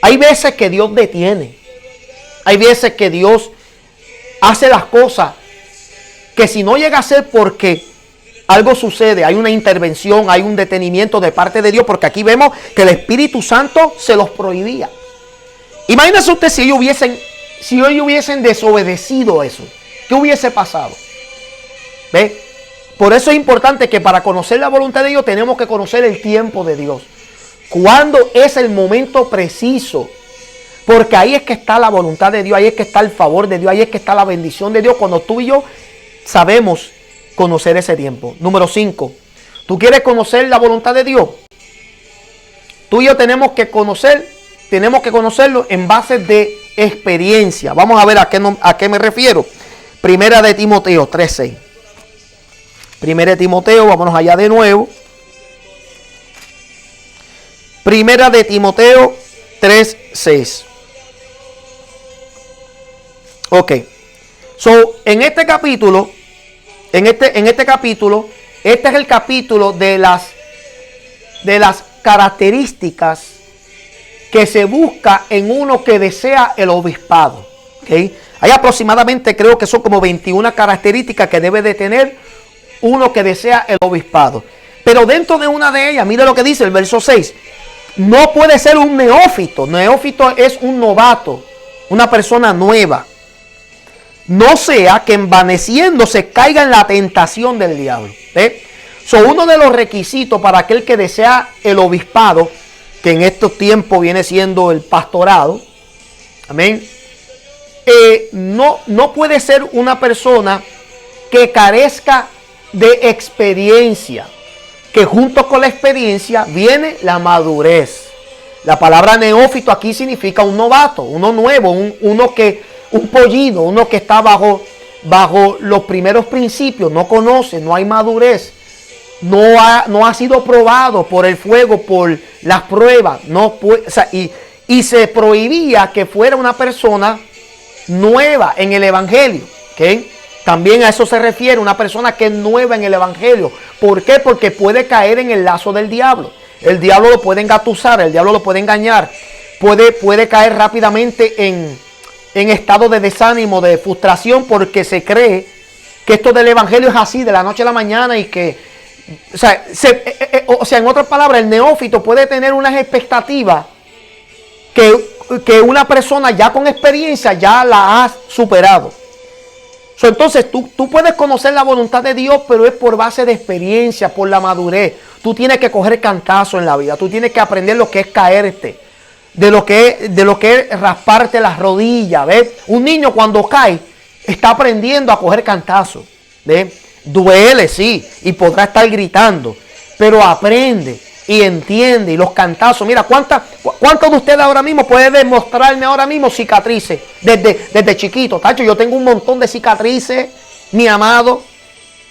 Hay veces que Dios detiene. Hay veces que Dios hace las cosas que si no llega a ser porque algo sucede, hay una intervención, hay un detenimiento de parte de Dios, porque aquí vemos que el Espíritu Santo se los prohibía. Imagínense usted si ellos hubiesen desobedecido eso. ¿Qué hubiese pasado? ¿Ve? Por eso es importante que para conocer la voluntad de Dios tenemos que conocer el tiempo de Dios. ¿Cuándo es el momento preciso? Porque ahí es que está la voluntad de Dios, ahí es que está el favor de Dios, ahí es que está la bendición de Dios, cuando tú y yo sabemos conocer ese tiempo. Número 5. ¿Tú quieres conocer la voluntad de Dios? Tú y yo tenemos que conocerlo en base de experiencia. Vamos a ver a qué me refiero. Primera de Timoteo 3:6. Primera de Timoteo, vámonos allá de nuevo. Primera de Timoteo 3:6. Ok. So, en este capítulo, este es el capítulo de las características que se busca en uno que desea el obispado. ¿Okay? Hay aproximadamente, creo que son como 21 características que debe de tener uno que desea el obispado. Pero dentro de una de ellas, mire lo que dice el verso 6. No puede ser un neófito. Neófito es un novato, una persona nueva. No sea que envaneciéndose caiga en la tentación del diablo. Uno de los requisitos para aquel que desea el obispado, que en estos tiempos viene siendo el pastorado, amén, no puede ser una persona que carezca de experiencia, que junto con la experiencia viene la madurez. La palabra neófito aquí significa un novato, uno nuevo, un pollino, uno que está bajo los primeros principios, no conoce, no hay madurez, no ha sido probado por el fuego, por las pruebas, y se prohibía que fuera una persona nueva en el evangelio. ¿Okay? También a eso se refiere una persona que es nueva en el evangelio. ¿Por qué? Porque puede caer en el lazo del diablo. El diablo lo puede engatusar, el diablo lo puede engañar, puede caer rápidamente en estado de desánimo, de frustración, porque se cree que esto del evangelio es así, de la noche a la mañana, y que, en otras palabras, el neófito puede tener unas expectativas que una persona ya con experiencia ya la ha superado. Entonces tú puedes conocer la voluntad de Dios, pero es por base de experiencia, por la madurez. Tú tienes que coger cantazo en la vida, tú tienes que aprender lo que es caerte, de lo que es rasparte las rodillas. ¿Ves? Un niño cuando cae está aprendiendo a coger cantazo. ¿Ves? Duele, sí, y podrá estar gritando, pero aprende y entiende. Y los cantazos, mira, ¿cuántos de ustedes ahora mismo pueden demostrarme ahora mismo cicatrices desde chiquito? Tacho, yo tengo un montón de cicatrices, mi amado,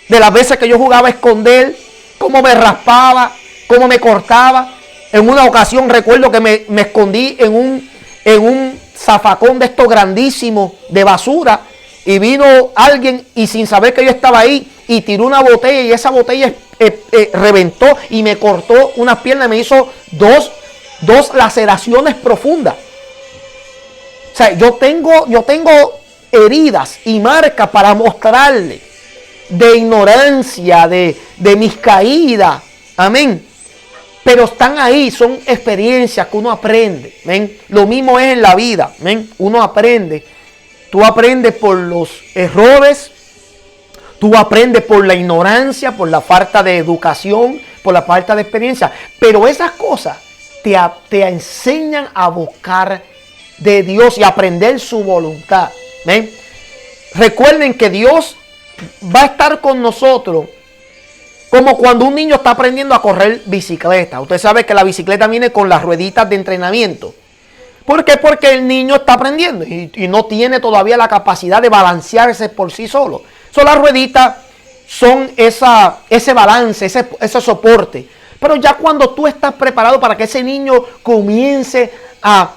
de las veces que yo jugaba a esconder, cómo me raspaba, cómo me cortaba. En una ocasión recuerdo que me escondí en un zafacón de estos grandísimos de basura, y vino alguien y sin saber que yo estaba ahí y tiró una botella, y esa botella reventó y me cortó unas piernas, me hizo dos laceraciones profundas. O sea, yo tengo heridas y marcas para mostrarle de ignorancia, de mis caídas. Amén. Pero están ahí, son experiencias que uno aprende. ¿Ven? Lo mismo es en la vida. ¿Ven? Uno aprende. Tú aprendes por los errores. Tú aprendes por la ignorancia, por la falta de educación, por la falta de experiencia. Pero esas cosas te enseñan a buscar de Dios y aprender su voluntad. ¿Ven? Recuerden que Dios va a estar con nosotros como cuando un niño está aprendiendo a correr bicicleta. Usted sabe que la bicicleta viene con las rueditas de entrenamiento. ¿Por qué? Porque el niño está aprendiendo y no tiene todavía la capacidad de balancearse por sí solo. Las rueditas son ese balance, ese soporte. Pero ya cuando tú estás preparado para que ese niño comience a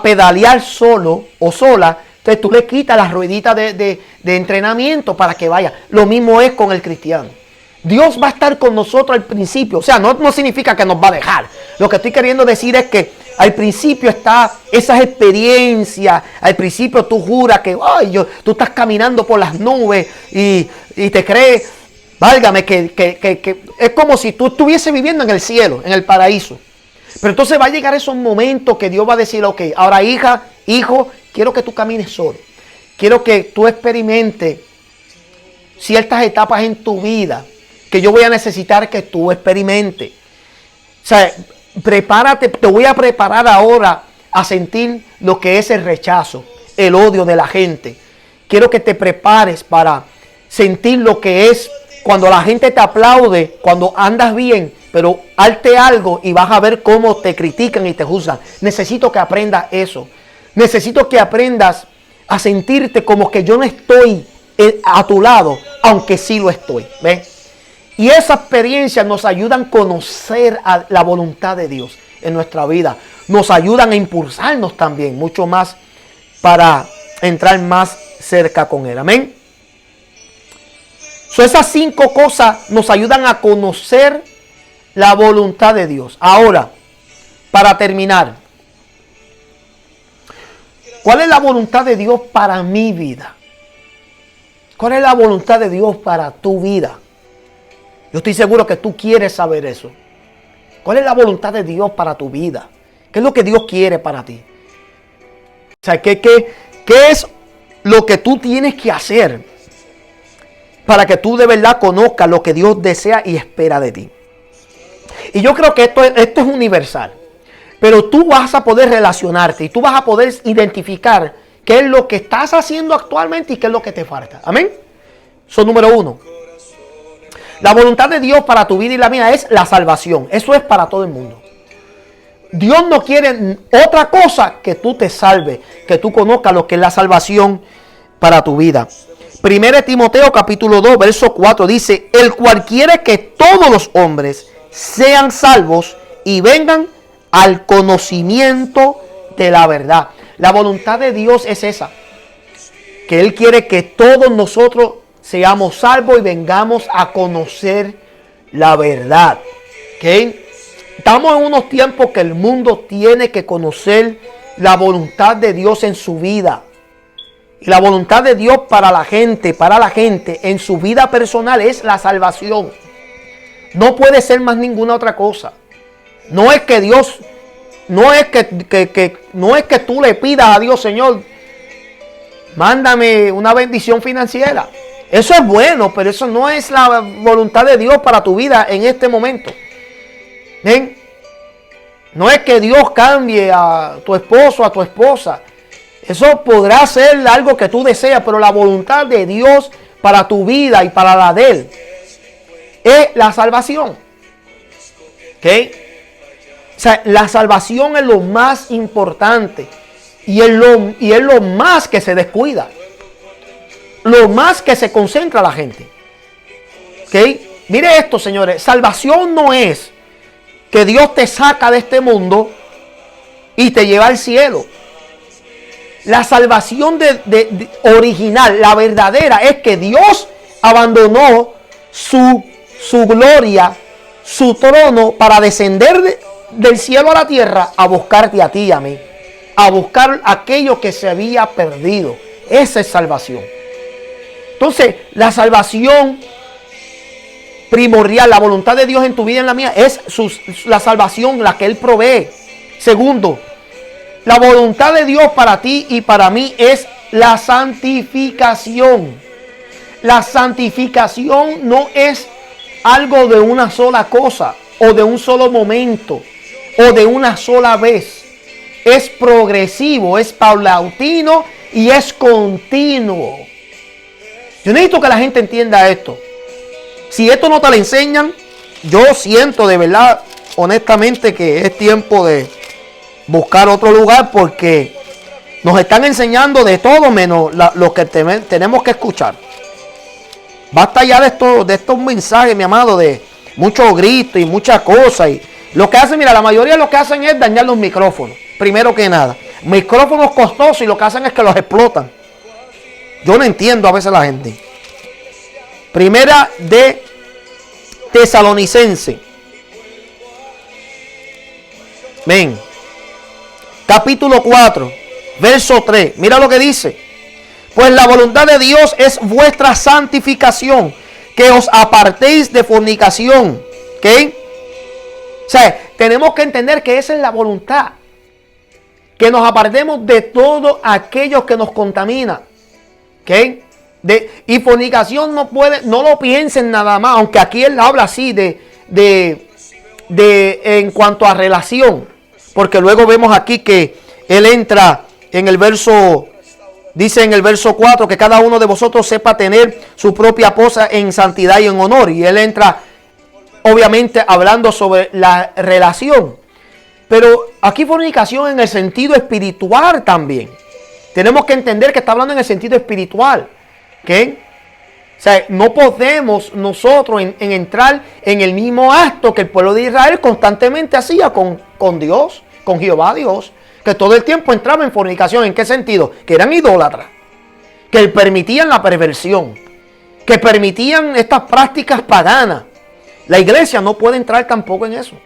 pedalear solo o sola, entonces tú le quitas las rueditas de entrenamiento para que vaya. Lo mismo es con el cristiano. Dios va a estar con nosotros al principio. O sea, no significa que nos va a dejar. Lo que estoy queriendo decir es que al principio está esas experiencias. Al principio tú juras que tú estás caminando por las nubes y te crees, válgame, que es como si tú estuvieses viviendo en el cielo, en el paraíso. Pero entonces va a llegar esos momentos que Dios va a decir, ok, ahora hija, hijo, quiero que tú camines solo. Quiero que tú experimentes ciertas etapas en tu vida que yo voy a necesitar que tú experimentes. O sea, prepárate, te voy a preparar ahora a sentir lo que es el rechazo, el odio de la gente. Quiero que te prepares para sentir lo que es cuando la gente te aplaude, cuando andas bien, pero hazte algo y vas a ver cómo te critican y te juzgan. Necesito que aprendas eso. Necesito que aprendas a sentirte como que yo no estoy a tu lado, aunque sí lo estoy. ¿Ves? Y esas experiencias nos ayudan a conocer a la voluntad de Dios en nuestra vida. Nos ayudan a impulsarnos también mucho más para entrar más cerca con Él. Amén. Esas 5 cosas nos ayudan a conocer la voluntad de Dios. Ahora, para terminar, ¿cuál es la voluntad de Dios para mi vida? ¿Cuál es la voluntad de Dios para tu vida? Yo estoy seguro que tú quieres saber eso. ¿Cuál es la voluntad de Dios para tu vida? ¿Qué es lo que Dios quiere para ti? O sea, ¿qué es lo que tú tienes que hacer para que tú de verdad conozcas lo que Dios desea y espera de ti? Y yo creo que esto es universal. Pero tú vas a poder relacionarte y tú vas a poder identificar qué es lo que estás haciendo actualmente y qué es lo que te falta. Amén. Eso es número 1. La voluntad de Dios para tu vida y la mía es la salvación. Eso es para todo el mundo. Dios no quiere otra cosa que tú te salves, que tú conozcas lo que es la salvación para tu vida. 1 Timoteo capítulo 2, verso 4 dice, el cual quiere que todos los hombres sean salvos y vengan al conocimiento de la verdad. La voluntad de Dios es esa, que Él quiere que todos nosotros seamos salvos y vengamos a conocer la verdad. ¿Okay? Estamos en unos tiempos que el mundo tiene que conocer la voluntad de Dios en su vida. Y la voluntad de Dios para la gente en su vida personal es la salvación. No puede ser más ninguna otra cosa. No es que Dios, no es que tú le pidas a Dios, Señor, mándame una bendición financiera. Eso es bueno, pero eso no es la voluntad de Dios para tu vida en este momento. ¿Ven? No es que Dios cambie a tu esposo, a tu esposa. Eso podrá ser algo que tú deseas, pero la voluntad de Dios para tu vida y para la de Él es la salvación. ¿Ok? O sea, la salvación es lo más importante y es lo más que se descuida. Lo más que se concentra la gente. ¿Ok? Mire esto, señores. Salvación no es que Dios te saca de este mundo y te lleva al cielo. La salvación original, la verdadera, es que Dios abandonó su gloria, su trono, para descender del cielo a la tierra a buscarte a ti y a mí. A buscar aquello que se había perdido. Esa es salvación. Entonces, la salvación primordial, la voluntad de Dios en tu vida y en la mía, es la salvación, la que Él provee. Segundo, la voluntad de Dios para ti y para mí es la santificación. La santificación no es algo de una sola cosa, o de un solo momento, o de una sola vez. Es progresivo, es paulatino y es continuo. Yo necesito que la gente entienda esto. Si esto no te lo enseñan, yo siento de verdad, honestamente, que es tiempo de buscar otro lugar, porque nos están enseñando de todo menos lo que tenemos que escuchar. Basta ya de estos mensajes, mi amado, de mucho grito y muchas cosas. Y lo que hacen, mira, la mayoría de lo que hacen es dañar los micrófonos, primero que nada. Micrófonos costosos y lo que hacen es que los explotan. Yo no entiendo a veces la gente. Primera de Tesalonicense. Ven. Capítulo 4, verso 3. Mira lo que dice. Pues la voluntad de Dios es vuestra santificación, que os apartéis de fornicación. ¿Ok? O sea, tenemos que entender que esa es la voluntad. Que nos apartemos de todo aquello que nos contamina. ¿Ok? Y fornicación no lo piensen nada más, aunque aquí él habla así en cuanto a relación. Porque luego vemos aquí que él entra en el verso, dice en el verso 4, que cada uno de vosotros sepa tener su propia esposa en santidad y en honor. Y él entra, obviamente, hablando sobre la relación. Pero aquí fornicación en el sentido espiritual también. Tenemos que entender que está hablando en el sentido espiritual. ¿Ok? O sea, no podemos nosotros en entrar en el mismo acto que el pueblo de Israel constantemente hacía con Dios, con Jehová Dios, que todo el tiempo entraba en fornicación. ¿En qué sentido? Que eran idólatras, que permitían la perversión, que permitían estas prácticas paganas. La iglesia no puede entrar tampoco en eso.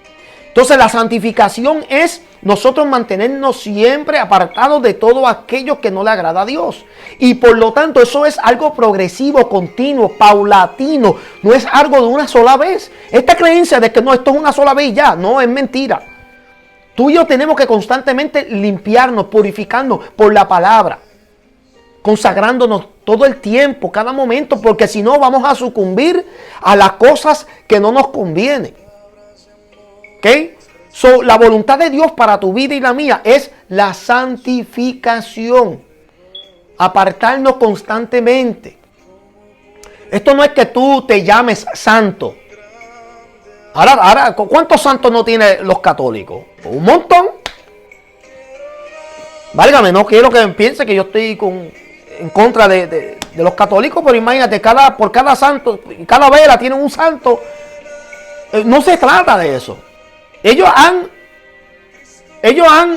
Entonces la santificación es nosotros mantenernos siempre apartados de todo aquello que no le agrada a Dios. Y por lo tanto eso es algo progresivo, continuo, paulatino. No es algo de una sola vez. Esta creencia de que no, esto es una sola vez y ya, no, es mentira. Tú y yo tenemos que constantemente limpiarnos, purificarnos por la palabra. Consagrándonos todo el tiempo, cada momento, porque si no vamos a sucumbir a las cosas que no nos convienen. ¿Ok? So, la voluntad de Dios para tu vida y la mía es la santificación. Apartarnos constantemente. Esto no es que tú te llames santo. Ahora, ¿cuántos santos no tienen los católicos? Un montón. Válgame, no quiero que piense que yo estoy en contra de los católicos, pero imagínate, por cada santo, cada vela tiene un santo. No se trata de eso. Ellos han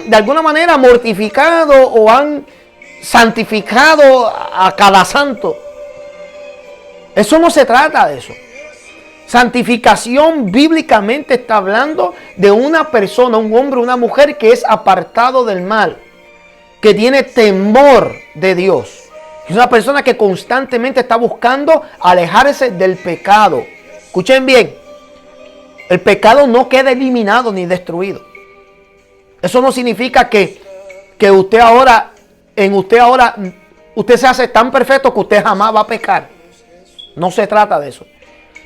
de alguna manera mortificado o han santificado a cada santo. Eso no se trata de eso. Santificación bíblicamente está hablando de una persona, un hombre, una mujer que es apartado del mal, que tiene temor de Dios. Es una persona que constantemente está buscando alejarse del pecado. Escuchen bien. El pecado no queda eliminado ni destruido. Eso no significa que usted se hace tan perfecto que usted jamás va a pecar. No se trata de eso.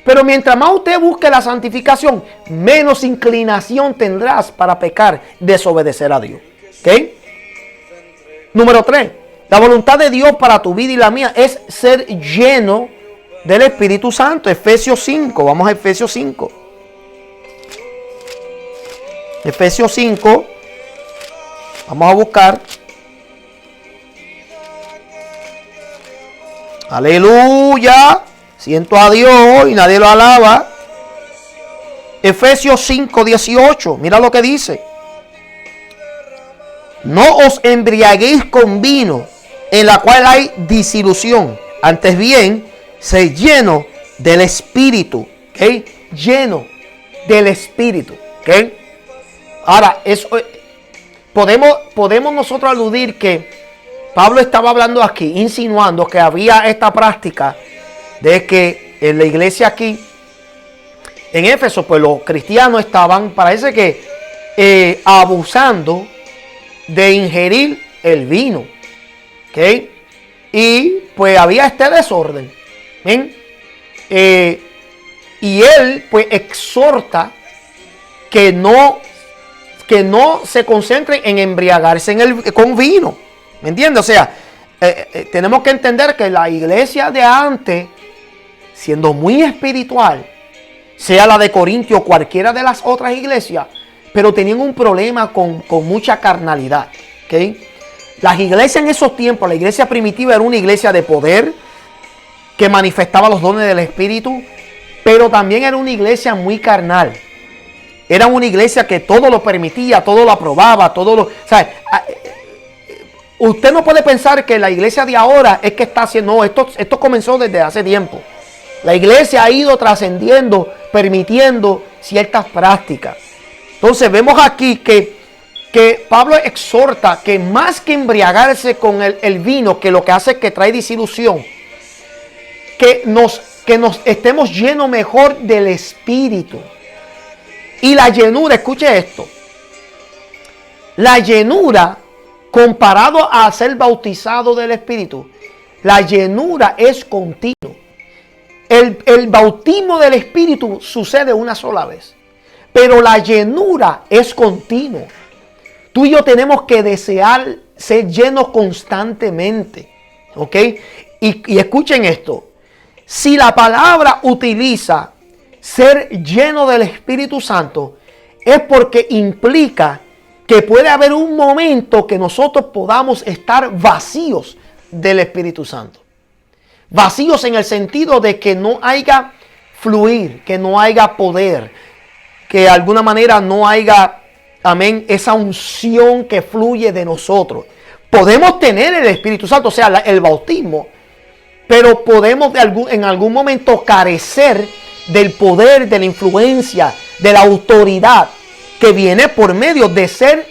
Pero mientras más usted busque la santificación, menos inclinación tendrás para pecar, desobedecer a Dios. ¿Ok? Número 3. La voluntad de Dios para tu vida y la mía es ser lleno del Espíritu Santo. Efesios 5. Vamos a Efesios 5. Efesios 5. Vamos a buscar. Aleluya. Siento a Dios y nadie lo alaba. Efesios 5, 18. Mira lo que dice. No os embriaguéis con vino, en la cual hay disilusión. Antes bien, sed lleno del Espíritu. ¿Okay? Lleno del Espíritu. ¿Okay? Ahora, eso, podemos nosotros aludir que Pablo estaba hablando aquí, insinuando que había esta práctica de que en la iglesia aquí, en Éfeso, pues los cristianos estaban, parece que, abusando de ingerir el vino. ¿Ok? Y pues había este desorden. ¿Ven? Y él pues exhorta que no se concentren en embriagarse con vino. ¿Me entiendes? O sea, tenemos que entender que la iglesia de antes, siendo muy espiritual, sea la de Corintio o cualquiera de las otras iglesias, pero tenían un problema con mucha carnalidad. ¿Okay? Las iglesias en esos tiempos, la iglesia primitiva era una iglesia de poder que manifestaba los dones del Espíritu, pero también era una iglesia muy carnal. Era una iglesia que todo lo permitía, todo lo aprobaba, todo lo... O sea, usted no puede pensar que la iglesia de ahora es que está haciendo... No, esto comenzó desde hace tiempo. La iglesia ha ido trascendiendo, permitiendo ciertas prácticas. Entonces vemos aquí que Pablo exhorta que más que embriagarse con el vino, que lo que hace es que trae disilusión, que nos estemos llenos mejor del Espíritu. Y la llenura, escuche esto, la llenura comparado a ser bautizado del Espíritu, la llenura es continuo. El bautismo del Espíritu sucede una sola vez, pero la llenura es continua. Tú y yo tenemos que desear ser llenos constantemente, ¿ok? Y escuchen esto, si la palabra utiliza ser lleno del Espíritu Santo, es porque implica que puede haber un momento que nosotros podamos estar vacíos del Espíritu Santo. Vacíos en el sentido de que no haya fluir, que no haya poder, que de alguna manera no haya, amén, esa unción que fluye de nosotros. Podemos tener el Espíritu Santo, o sea, el bautismo, pero podemos en algún momento carecer del poder, de la influencia, de la autoridad que viene por medio de ser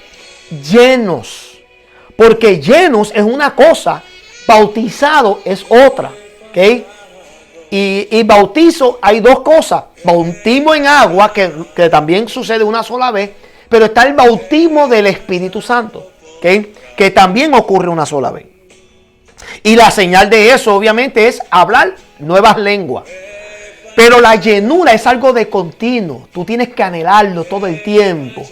llenos. Porque llenos es una cosa, bautizado es otra. ¿Ok? Y bautizo, hay dos cosas. Bautismo en agua, que también sucede una sola vez, pero está el bautismo del Espíritu Santo, ¿ok? Que también ocurre una sola vez. Y la señal de eso, obviamente, es hablar nuevas lenguas. Pero la llenura es algo de continuo. Tú tienes que anhelarlo todo el tiempo.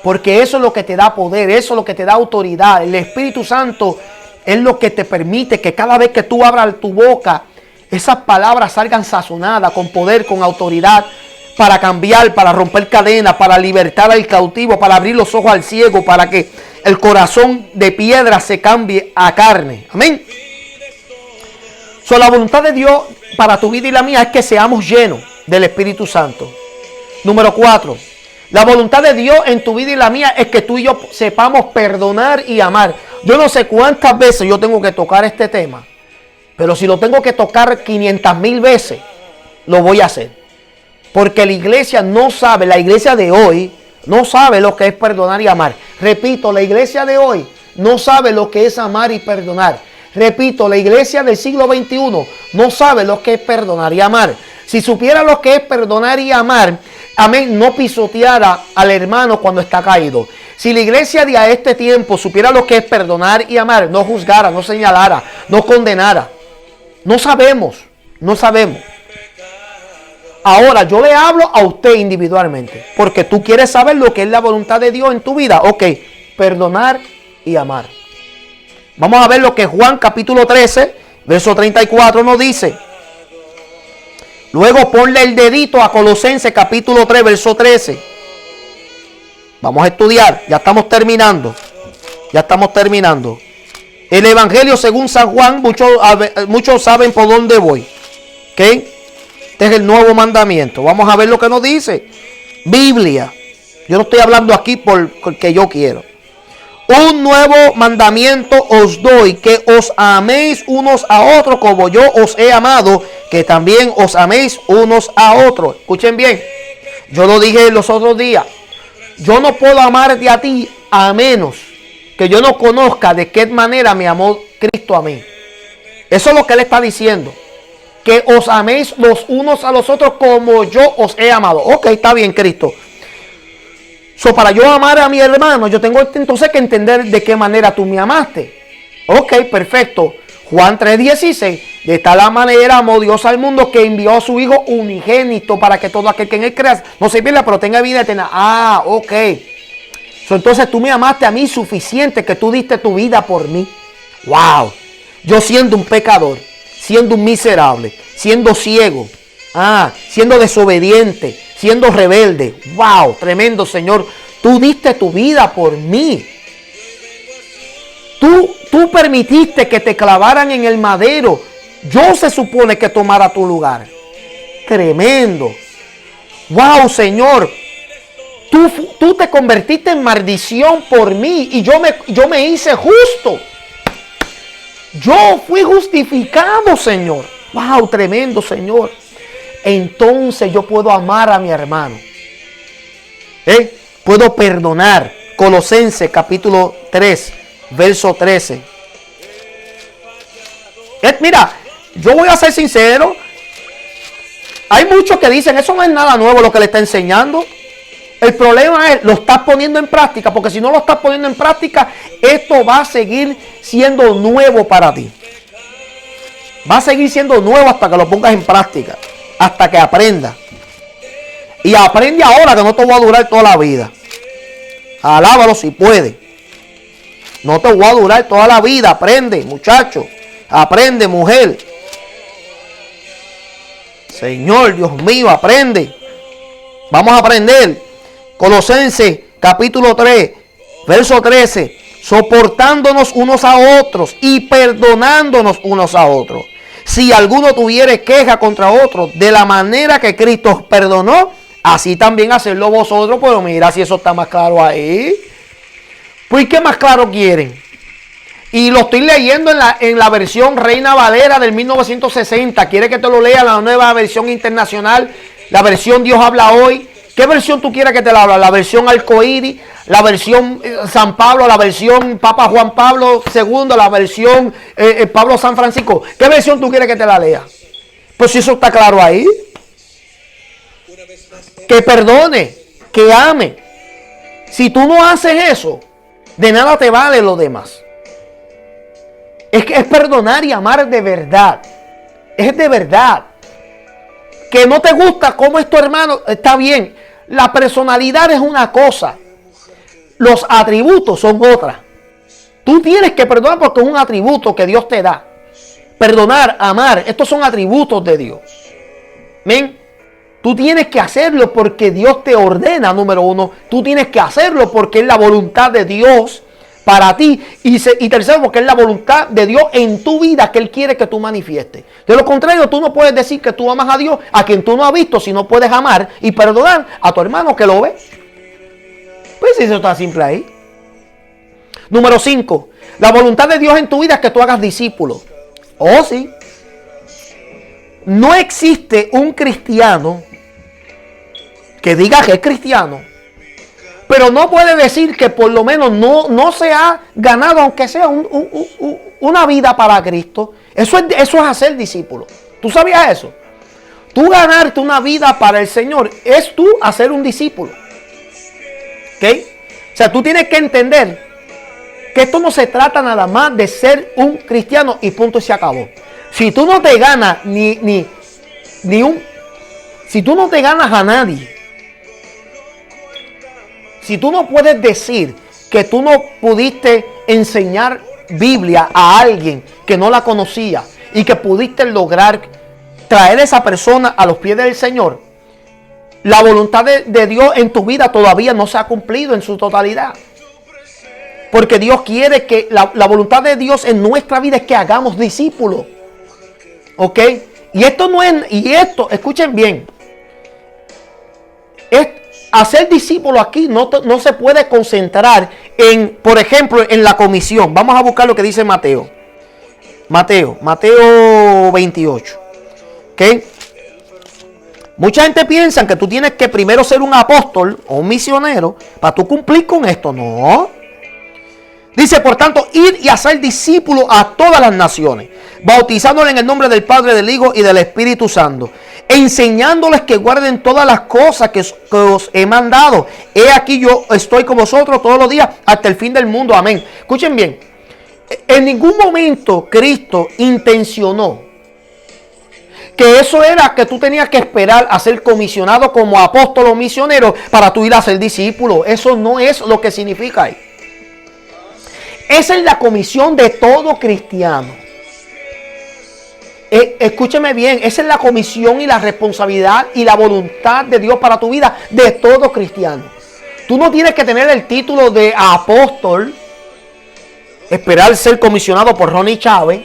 Porque eso es lo que te da poder, eso es lo que te da autoridad. El Espíritu Santo es lo que te permite que cada vez que tú abras tu boca, esas palabras salgan sazonadas con poder, con autoridad, para cambiar, para romper cadenas, para libertar al cautivo, para abrir los ojos al ciego, para que el corazón de piedra se cambie a carne. Amén. So, la voluntad de Dios para tu vida y la mía es que seamos llenos del Espíritu Santo. Número 4. La voluntad de Dios en tu vida y la mía es que tú y yo sepamos perdonar y amar. Yo no sé cuántas veces yo tengo que tocar este tema, pero si lo tengo que tocar 500,000 veces, lo voy a hacer. Porque la iglesia no sabe, la iglesia de hoy no sabe lo que es perdonar y amar. Repito, la iglesia de hoy no sabe lo que es amar y perdonar. Repito, la iglesia del siglo XXI no sabe lo que es perdonar y amar. Si supiera lo que es perdonar y amar, amén, no pisoteara al hermano cuando está caído. Si la iglesia de a este tiempo supiera lo que es perdonar y amar, no juzgara, no señalara, no condenara. No sabemos, no sabemos. Ahora yo le hablo a usted individualmente, porque tú quieres saber lo que es la voluntad de Dios en tu vida. Ok, perdonar y amar. Vamos a ver lo que Juan capítulo 13, verso 34 nos dice. Luego ponle el dedito a Colosenses capítulo 3, verso 13. Vamos a estudiar, ya estamos terminando. Ya estamos terminando. El Evangelio según San Juan, muchos saben por dónde voy. ¿Ok? Este es el nuevo mandamiento. Vamos a ver lo que nos dice. Biblia. Yo no estoy hablando aquí porque yo quiero. Un nuevo mandamiento os doy, que os améis unos a otros como yo os he amado, que también os améis unos a otros. Escuchen bien. Yo lo dije los otros días. Yo no puedo amarte a ti a menos que yo no conozca de qué manera me amó Cristo a mí. Eso es lo que Él está diciendo. Que os améis los unos a los otros como yo os he amado. Ok, está bien, Cristo. Para yo amar a mi hermano, yo tengo entonces que entender de qué manera tú me amaste. Ok, perfecto. Juan 3:16. De tal manera amó Dios al mundo que envió a su Hijo unigénito para que todo aquel que en Él crea no se pierda, pero tenga vida eterna. Ah, ok. Entonces tú me amaste a mí suficiente que tú diste tu vida por mí. Wow. Yo siendo un pecador, siendo un miserable, siendo ciego, siendo desobediente, siendo rebelde. Wow, tremendo, Señor. Tú diste tu vida por mí. Tú permitiste que te clavaran en el madero. Yo se supone que tomara tu lugar. tremendo. Wow, Señor. Tú te convertiste en maldición por mí y yo me hice justo. Yo fui justificado, Señor. Wow, tremendo, Señor. Entonces yo puedo amar a mi hermano. Puedo perdonar. Colosenses capítulo 3, verso 13. Mira, yo voy a ser sincero. Hay muchos que dicen, eso no es nada nuevo lo que le está enseñando. El problema es, lo estás poniendo en práctica, porque si no lo estás poniendo en práctica, esto va a seguir siendo nuevo para ti. Va a seguir siendo nuevo hasta que lo pongas en práctica, hasta que aprendas. Y aprende ahora, que no te va a durar toda la vida. Alábalo si puede. No te va a durar toda la vida. Aprende, muchacho. Aprende, mujer. Señor, Dios mío, aprende. Vamos a aprender. Colosenses capítulo 3, verso 13. Soportándonos unos a otros y perdonándonos unos a otros. Si alguno tuviere queja contra otro, de la manera que Cristo os perdonó, así también hacerlo vosotros. Pero mira si eso está más claro ahí. Pues ¿qué más claro quieren? Y lo estoy leyendo en la versión Reina Valera del 1960. ¿Quiere que te lo lea la nueva versión internacional? La versión Dios habla hoy. ¿Qué versión tú quieres que te la hable? ¿La versión Arcoíris? ¿La versión San Pablo? ¿La versión Papa Juan Pablo II? ¿La versión Pablo San Francisco? ¿Qué versión tú quieres que te la lea? Pues si eso está claro ahí. Que perdone, que ame. Si tú no haces eso, de nada te vale lo demás. Es que es perdonar y amar de verdad. Es de verdad. Que no te gusta cómo es tu hermano, está bien. La personalidad es una cosa. Los atributos son otra. Tú tienes que perdonar porque es un atributo que Dios te da. Perdonar, amar, estos son atributos de Dios. ¿Ven? Tú tienes que hacerlo porque Dios te ordena, número uno. Tú tienes que hacerlo porque es la voluntad de Dios para ti. Y tercero, porque es la voluntad de Dios en tu vida que Él quiere que tú manifiestes. De lo contrario, tú no puedes decir que tú amas a Dios, a quien tú no has visto, si no puedes amar y perdonar a tu hermano que lo ve. Pues eso está simple ahí. Número 5. La voluntad de Dios en tu vida es que tú hagas discípulos. Oh, sí. No existe un cristiano que diga que es cristiano, pero no puede decir que por lo menos no se ha ganado, aunque sea una vida para Cristo. Eso es hacer discípulo. ¿Tú sabías eso? Tú ganarte una vida para el Señor es tú hacer un discípulo. ¿Ok? O sea, tú tienes que entender que esto no se trata nada más de ser un cristiano y punto y se acabó. Si tú no te ganas si tú no te ganas a nadie, si tú no puedes decir que tú no pudiste enseñar Biblia a alguien que no la conocía y que pudiste lograr traer a esa persona a los pies del Señor, la voluntad de Dios en tu vida todavía no se ha cumplido en su totalidad. Porque Dios quiere que la voluntad de Dios en nuestra vida es que hagamos discípulos. ¿Ok? Y esto no es, escuchen bien. Hacer discípulo aquí no se puede concentrar en, por ejemplo, en la comisión. Vamos a buscar lo que dice Mateo. Mateo 28. ¿Ok? Mucha gente piensa que tú tienes que primero ser un apóstol o un misionero para tú cumplir con esto. No. Dice, por tanto, ir y hacer discípulos a todas las naciones, bautizándoles en el nombre del Padre, del Hijo y del Espíritu Santo, enseñándoles que guarden todas las cosas que os he mandado. He aquí yo estoy con vosotros todos los días hasta el fin del mundo. Amén. Escuchen bien. En ningún momento Cristo intencionó que eso era que tú tenías que esperar a ser comisionado como apóstol o misionero para tú ir a ser discípulo. Eso no es lo que significa ahí. Esa es la comisión de todo cristiano. Escúcheme bien, esa es la comisión y la responsabilidad y la voluntad de Dios para tu vida de todo cristiano. Tú no tienes que tener el título de apóstol, esperar ser comisionado por Ronnie Chávez,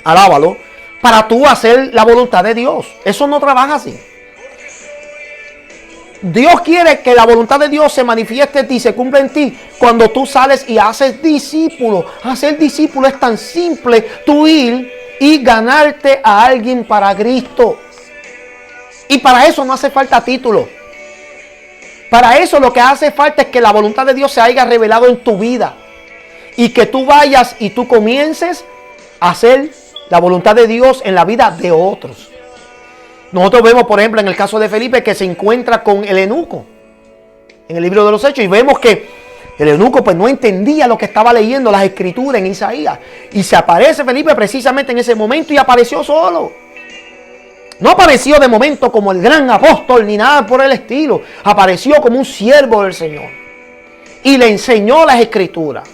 alábalo, para tú hacer la voluntad de Dios. Eso no trabaja así. Dios quiere que la voluntad de Dios se manifieste en ti, se cumpla en ti cuando tú sales y haces discípulos. Hacer discípulo es tan simple, tú ir y ganarte a alguien para Cristo. Y para eso no hace falta título. Para eso lo que hace falta es que la voluntad de Dios se haya revelado en tu vida. Y que tú vayas y tú comiences a hacer la voluntad de Dios en la vida de otros. Nosotros vemos, por ejemplo, en el caso de Felipe, que se encuentra con el eunuco en el libro de los Hechos, y vemos que el eunuco pues no entendía lo que estaba leyendo, las escrituras en Isaías, y se aparece Felipe precisamente en ese momento y apareció solo. No apareció de momento como el gran apóstol ni nada por el estilo, apareció como un siervo del Señor y le enseñó las escrituras.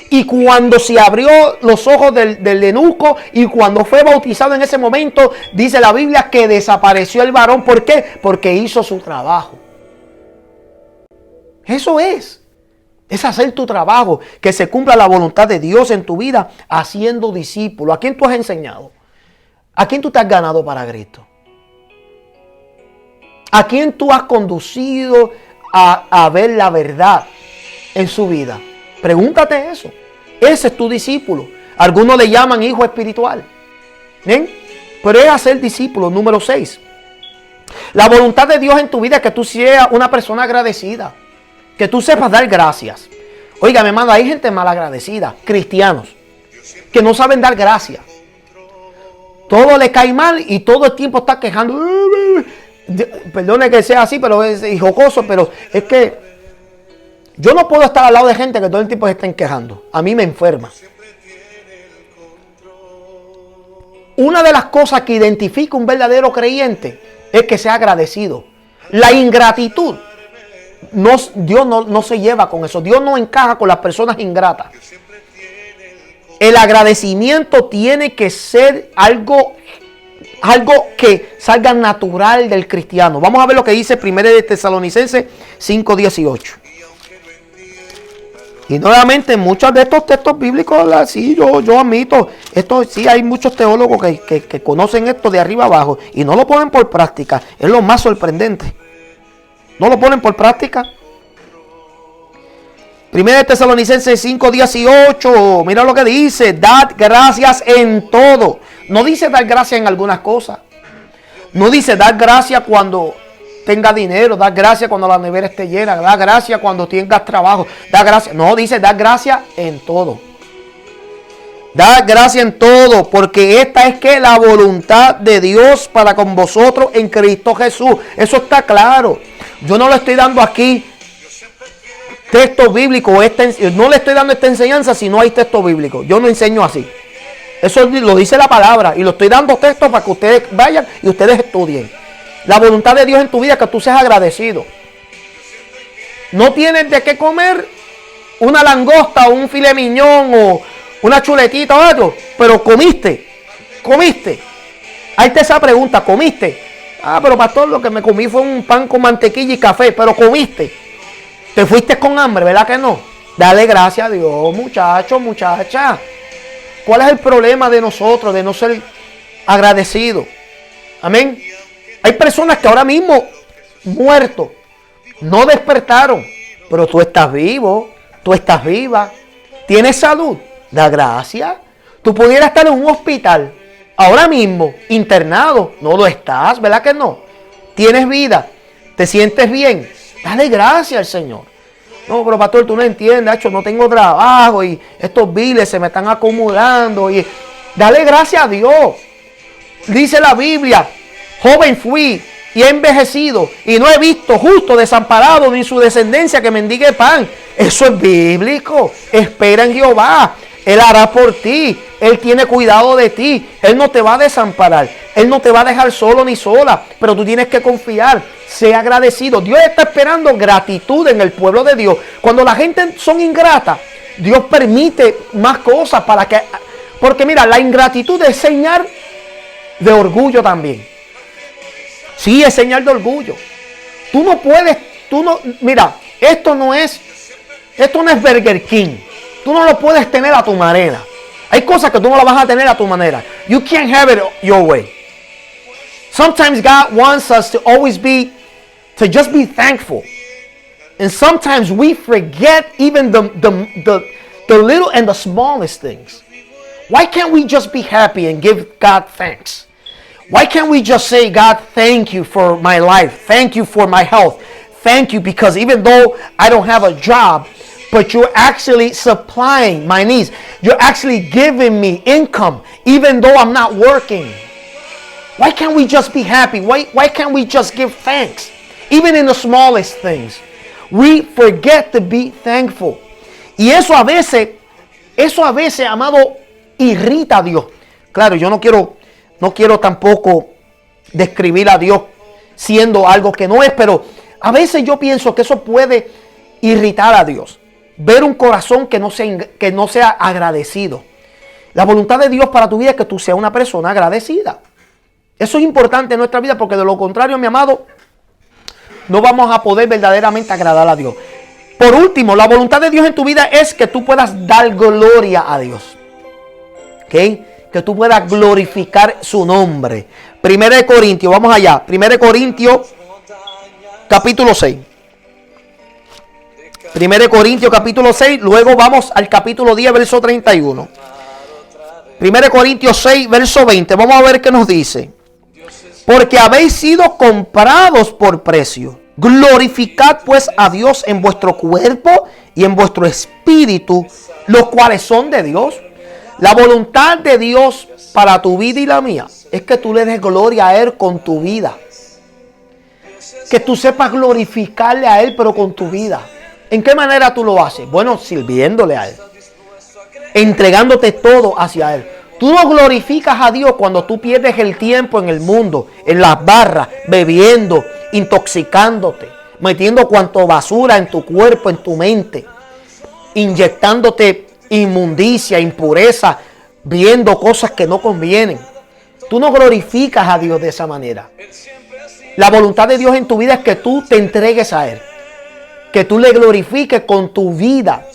Y cuando se abrió los ojos del eunuco y cuando fue bautizado en ese momento, dice la Biblia que desapareció el varón. ¿Por qué? Porque hizo su trabajo. Eso es hacer tu trabajo, que se cumpla la voluntad de Dios en tu vida, haciendo discípulos. ¿A quién tú has enseñado? ¿A quién tú te has ganado para Cristo? ¿A quién tú has conducido a ver la verdad en su vida? Pregúntate eso. Ese es tu discípulo. Algunos le llaman hijo espiritual. ¿Bien? Pero es hacer discípulo. Número 6. La voluntad de Dios en tu vida es que tú seas una persona agradecida. Que tú sepas dar gracias. Oiga, mi hermano, hay gente malagradecida. Cristianos. Que no saben dar gracias. Todo le cae mal y todo el tiempo está quejando. Perdone que sea así, pero es jocoso, pero es que yo no puedo estar al lado de gente que todo el tiempo se estén quejando. A mí me enferma. Una de las cosas que identifica un verdadero creyente es que sea agradecido. La ingratitud, Dios no se lleva con eso. Dios no encaja con las personas ingratas. El agradecimiento tiene que ser algo que salga natural del cristiano. Vamos a ver lo que dice 1 de Tesalonicenses 5:18. Y nuevamente muchos de estos textos bíblicos, sí, yo admito, esto sí hay muchos teólogos que conocen esto de arriba abajo y no lo ponen por práctica. Es lo más sorprendente. No lo ponen por práctica. 1 de Tesalonicenses 5:18, mira lo que dice: dad gracias en todo. No dice dar gracias en algunas cosas. No dice dar gracias cuando tenga dinero, dar gracias cuando la nevera esté llena, dar gracias cuando tengas trabajo, dar gracias. No, dice dar gracias en todo. Dar gracias en todo, porque esta es que la voluntad de Dios para con vosotros en Cristo Jesús. Eso está claro. Yo no le estoy dando aquí texto bíblico, no le estoy dando esta enseñanza si no hay texto bíblico. Yo no enseño así. Eso lo dice la palabra y lo estoy dando textos para que ustedes vayan y ustedes estudien. La voluntad de Dios en tu vida es que tú seas agradecido. No tienes de qué comer una langosta o un filet mignon o una chuletita o algo, pero comiste. Ahí te esa pregunta, ¿comiste? Ah, pero pastor, lo que me comí fue un pan con mantequilla y café, pero comiste. Te fuiste con hambre, ¿verdad que no? Dale gracias a Dios, muchacho, muchacha. ¿Cuál es el problema de nosotros de no ser agradecidos? Amén. Hay personas que ahora mismo muertos, no despertaron, pero tú estás vivo, tú estás viva, tienes salud, da gracias. Tú pudieras estar en un hospital ahora mismo, internado, no lo estás, ¿verdad que no? Tienes vida, te sientes bien, dale gracias al Señor. No, pero pastor, tú no entiendes, hecho, no tengo trabajo y estos biles se me están acumulando. Y dale gracias a Dios. Dice la Biblia: joven fui y he envejecido y no he visto justo desamparado ni su descendencia que mendigue pan. Eso es bíblico. Espera en Jehová. Él hará por ti. Él tiene cuidado de ti. Él no te va a desamparar. Él no te va a dejar solo ni sola. Pero tú tienes que confiar. Sea agradecido. Dios está esperando gratitud en el pueblo de Dios. Cuando la gente son ingrata, Dios permite más cosas para que... Porque mira, la ingratitud es señal de orgullo también. Sí, es señal de orgullo. Mira, esto no es Burger King. Tú no lo puedes tener a tu manera. Hay cosas que tú no las vas a tener a tu manera. You can't have it your way. Sometimes God wants us to always be to just be thankful. And sometimes we forget even the little and the smallest things. Why can't we just be happy and give God thanks? Why can't we just say, God, thank you for my life. Thank you for my health. Thank you because even though I don't have a job, but you're actually supplying my needs. You're actually giving me income even though I'm not working. Why can't we just be happy? Why can't we just give thanks? Even in the smallest things. We forget to be thankful. Y eso a veces, amado, irrita a Dios. Claro, yo no quiero tampoco describir a Dios siendo algo que no es, pero a veces yo pienso que eso puede irritar a Dios. Ver un corazón que no sea agradecido. La voluntad de Dios para tu vida es que tú seas una persona agradecida. Eso es importante en nuestra vida porque de lo contrario, mi amado, no vamos a poder verdaderamente agradar a Dios. Por último, la voluntad de Dios en tu vida es que tú puedas dar gloria a Dios. ¿Ok? Que tú puedas glorificar su nombre. 1 Corintios, vamos allá. 1 Corintios, capítulo 6. 1 Corintios capítulo 6, luego vamos al capítulo 10, verso 31. 1 Corintios 6, verso 20. Vamos a ver qué nos dice. Porque habéis sido comprados por precio. Glorificad pues a Dios en vuestro cuerpo y en vuestro espíritu, los cuales son de Dios. La voluntad de Dios para tu vida y la mía es que tú le des gloria a Él con tu vida. Que tú sepas glorificarle a Él, pero con tu vida. ¿En qué manera tú lo haces? Bueno, sirviéndole a Él. Entregándote todo hacia Él. Tú no glorificas a Dios cuando tú pierdes el tiempo en el mundo, en las barras, bebiendo, intoxicándote, metiendo cuanto basura en tu cuerpo, en tu mente, inyectándote inmundicia, impureza, viendo cosas que no convienen. Tú no glorificas a Dios de esa manera. La voluntad de Dios en tu vida es que tú te entregues a Él. Que tú le glorifiques con tu vida,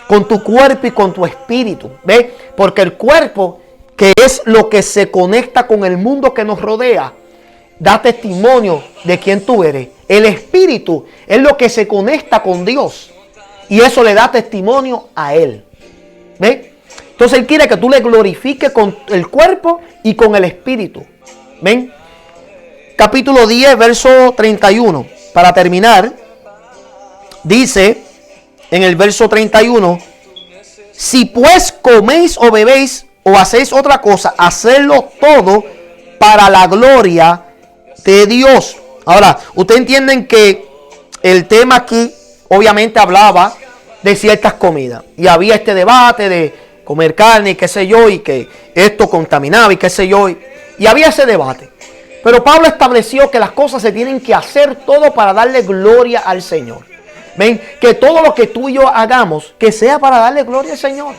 con tu cuerpo y con tu espíritu. ¿Ves? Porque el cuerpo, que es lo que se conecta con el mundo que nos rodea, da testimonio de quién tú eres. El espíritu es lo que se conecta con Dios. Y eso le da testimonio a Él. ¿Ves? Entonces Él quiere que tú le glorifiques con el cuerpo y con el espíritu. ¿Ven? Capítulo 10, verso 31. Para terminar. Dice en el verso 31, si pues coméis o bebéis o hacéis otra cosa, hacedlo todo para la gloria de Dios. Ahora, ustedes entienden que el tema aquí obviamente hablaba de ciertas comidas. Y había este debate de comer carne y qué sé yo, y que esto contaminaba y qué sé yo. Y había ese debate. Pero Pablo estableció que las cosas se tienen que hacer todo para darle gloria al Señor. Ven, que todo lo que tú y yo hagamos, que sea para darle gloria al Señor.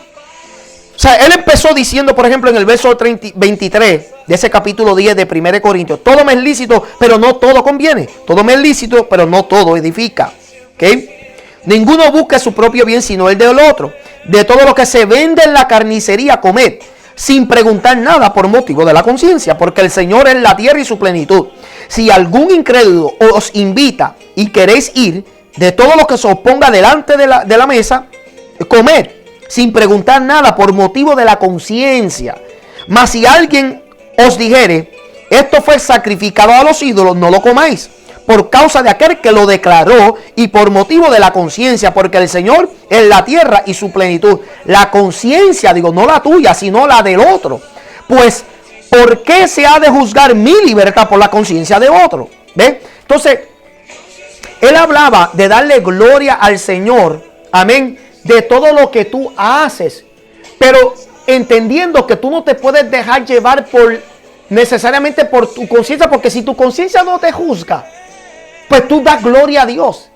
O sea, él empezó diciendo, por ejemplo, en el verso 23 de ese capítulo 10 de 1 Corintios, todo me es lícito, pero no todo conviene. Todo me es lícito, pero no todo edifica. ¿Okay? Ninguno busca su propio bien, sino el del otro. De todo lo que se vende en la carnicería, comed, sin preguntar nada por motivo de la conciencia, porque el Señor es la tierra y su plenitud. Si algún incrédulo os invita y queréis ir, de todo lo que se os ponga delante de la mesa, comed, sin preguntar nada por motivo de la conciencia. Mas si alguien os dijere, esto fue sacrificado a los ídolos, no lo comáis, por causa de aquel que lo declaró y por motivo de la conciencia, porque el Señor es la tierra y su plenitud. La conciencia, digo, no la tuya, sino la del otro. Pues, ¿por qué se ha de juzgar mi libertad por la conciencia de otro? ¿Ven? Entonces, él hablaba de darle gloria al Señor, amén, de todo lo que tú haces, pero entendiendo que tú no te puedes dejar llevar necesariamente por tu conciencia, porque si tu conciencia no te juzga, pues tú das gloria a Dios,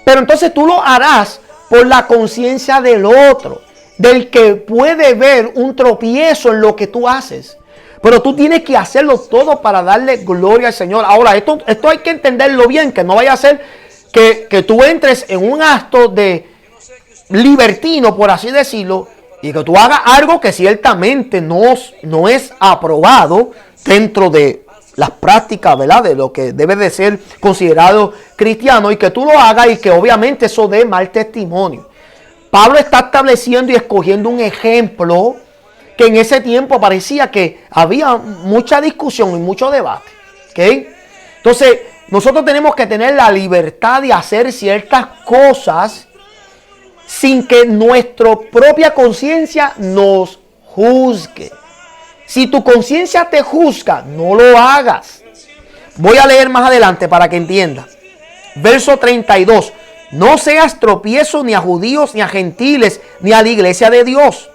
pero entonces tú lo harás por la conciencia del otro, del que puede ver un tropiezo en lo que tú haces. Pero tú tienes que hacerlo todo para darle gloria al Señor. Ahora, esto hay que entenderlo bien, que no vaya a ser que tú entres en un acto de libertino, por así decirlo, y que tú hagas algo que ciertamente no es aprobado dentro de las prácticas, ¿verdad? De lo que debe de ser considerado cristiano, y que tú lo hagas y que obviamente eso dé mal testimonio. Pablo está estableciendo y escogiendo un ejemplo que en ese tiempo parecía que había mucha discusión y mucho debate. ¿Ok? Entonces, nosotros tenemos que tener la libertad de hacer ciertas cosas sin que nuestra propia conciencia nos juzgue. Si tu conciencia te juzga, no lo hagas. Voy a leer más adelante para que entiendas. Verso 32. No seas tropiezo ni a judíos, ni a gentiles, ni a la iglesia de Dios.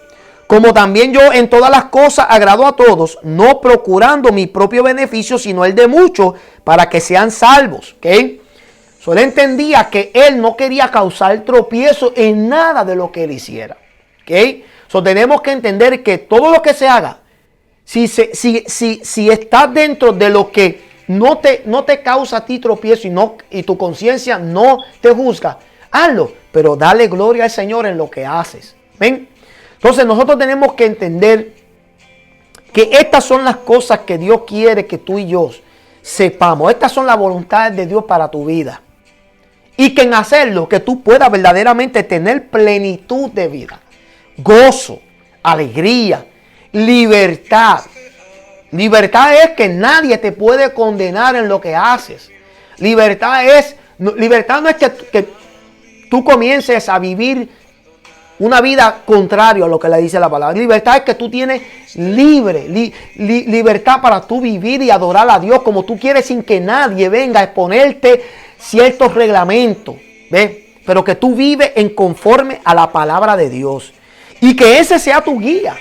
Como también yo en todas las cosas agrado a todos, no procurando mi propio beneficio, sino el de muchos, para que sean salvos. ¿Okay? Él entendía que él no quería causar tropiezo en nada de lo que él hiciera. ¿Okay? Tenemos que entender que todo lo que se haga, si estás dentro de lo que no te causa a ti tropiezo y tu conciencia no te juzga, hazlo, pero dale gloria al Señor en lo que haces. ¿Ven? Entonces nosotros tenemos que entender que estas son las cosas que Dios quiere que tú y yo sepamos. Estas son las voluntades de Dios para tu vida. Y que en hacerlo, que tú puedas verdaderamente tener plenitud de vida. Gozo, alegría, libertad. Libertad es que nadie te puede condenar en lo que haces. Libertad no es que tú comiences a vivir una vida contraria a lo que le dice la palabra. Libertad es que tú tienes libertad para tú vivir y adorar a Dios como tú quieres, sin que nadie venga a exponerte ciertos reglamentos. ¿Ves? Pero que tú vives en conforme a la palabra de Dios. Y que ese sea tu guía.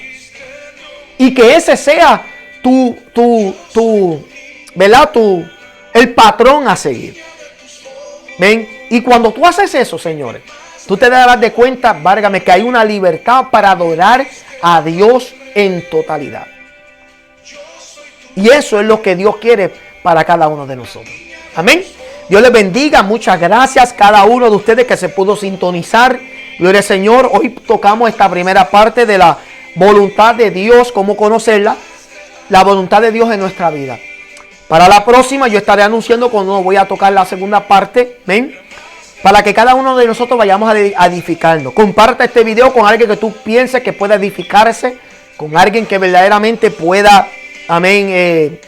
Y que ese sea el patrón a seguir. ¿Ven? Y cuando tú haces eso, señores, tú te darás de cuenta, válgame, que hay una libertad para adorar a Dios en totalidad. Y eso es lo que Dios quiere para cada uno de nosotros. Amén. Dios les bendiga. Muchas gracias a cada uno de ustedes que se pudo sintonizar. Gloria al Señor. Hoy tocamos esta primera parte de la voluntad de Dios, cómo conocerla. La voluntad de Dios en nuestra vida. Para la próxima yo estaré anunciando cuando voy a tocar la segunda parte. ¿Ven? Para que cada uno de nosotros vayamos a edificarnos. Comparte este video con alguien que tú pienses que pueda edificarse. Con alguien que verdaderamente pueda, amén,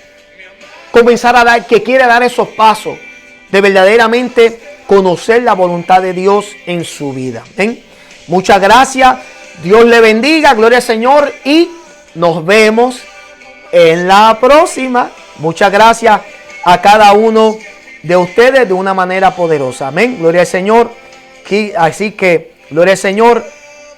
comenzar a dar, que quiere dar esos pasos de verdaderamente conocer la voluntad de Dios en su vida. ¿Ven? Muchas gracias. Dios le bendiga. Gloria al Señor. Y nos vemos en la próxima. Muchas gracias a cada uno de ustedes de una manera poderosa. Amén. Gloria al Señor. Así que, gloria al Señor.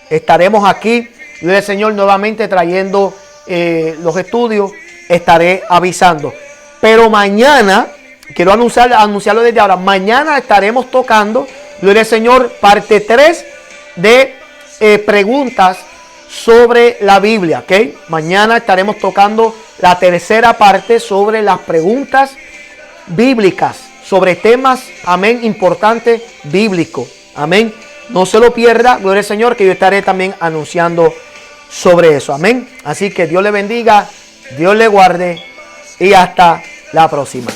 Estaremos aquí. Gloria al Señor nuevamente trayendo los estudios. Estaré avisando. Pero mañana, quiero anunciarlo desde ahora. Mañana estaremos tocando, gloria al Señor, parte 3 de preguntas sobre la Biblia. ¿Ok? Mañana estaremos tocando la tercera parte sobre las preguntas bíblicas. Sobre temas, amén, importantes bíblicos. Amén. No se lo pierda, gloria al Señor, que yo estaré también anunciando sobre eso. Amén. Así que Dios le bendiga, Dios le guarde y hasta la próxima.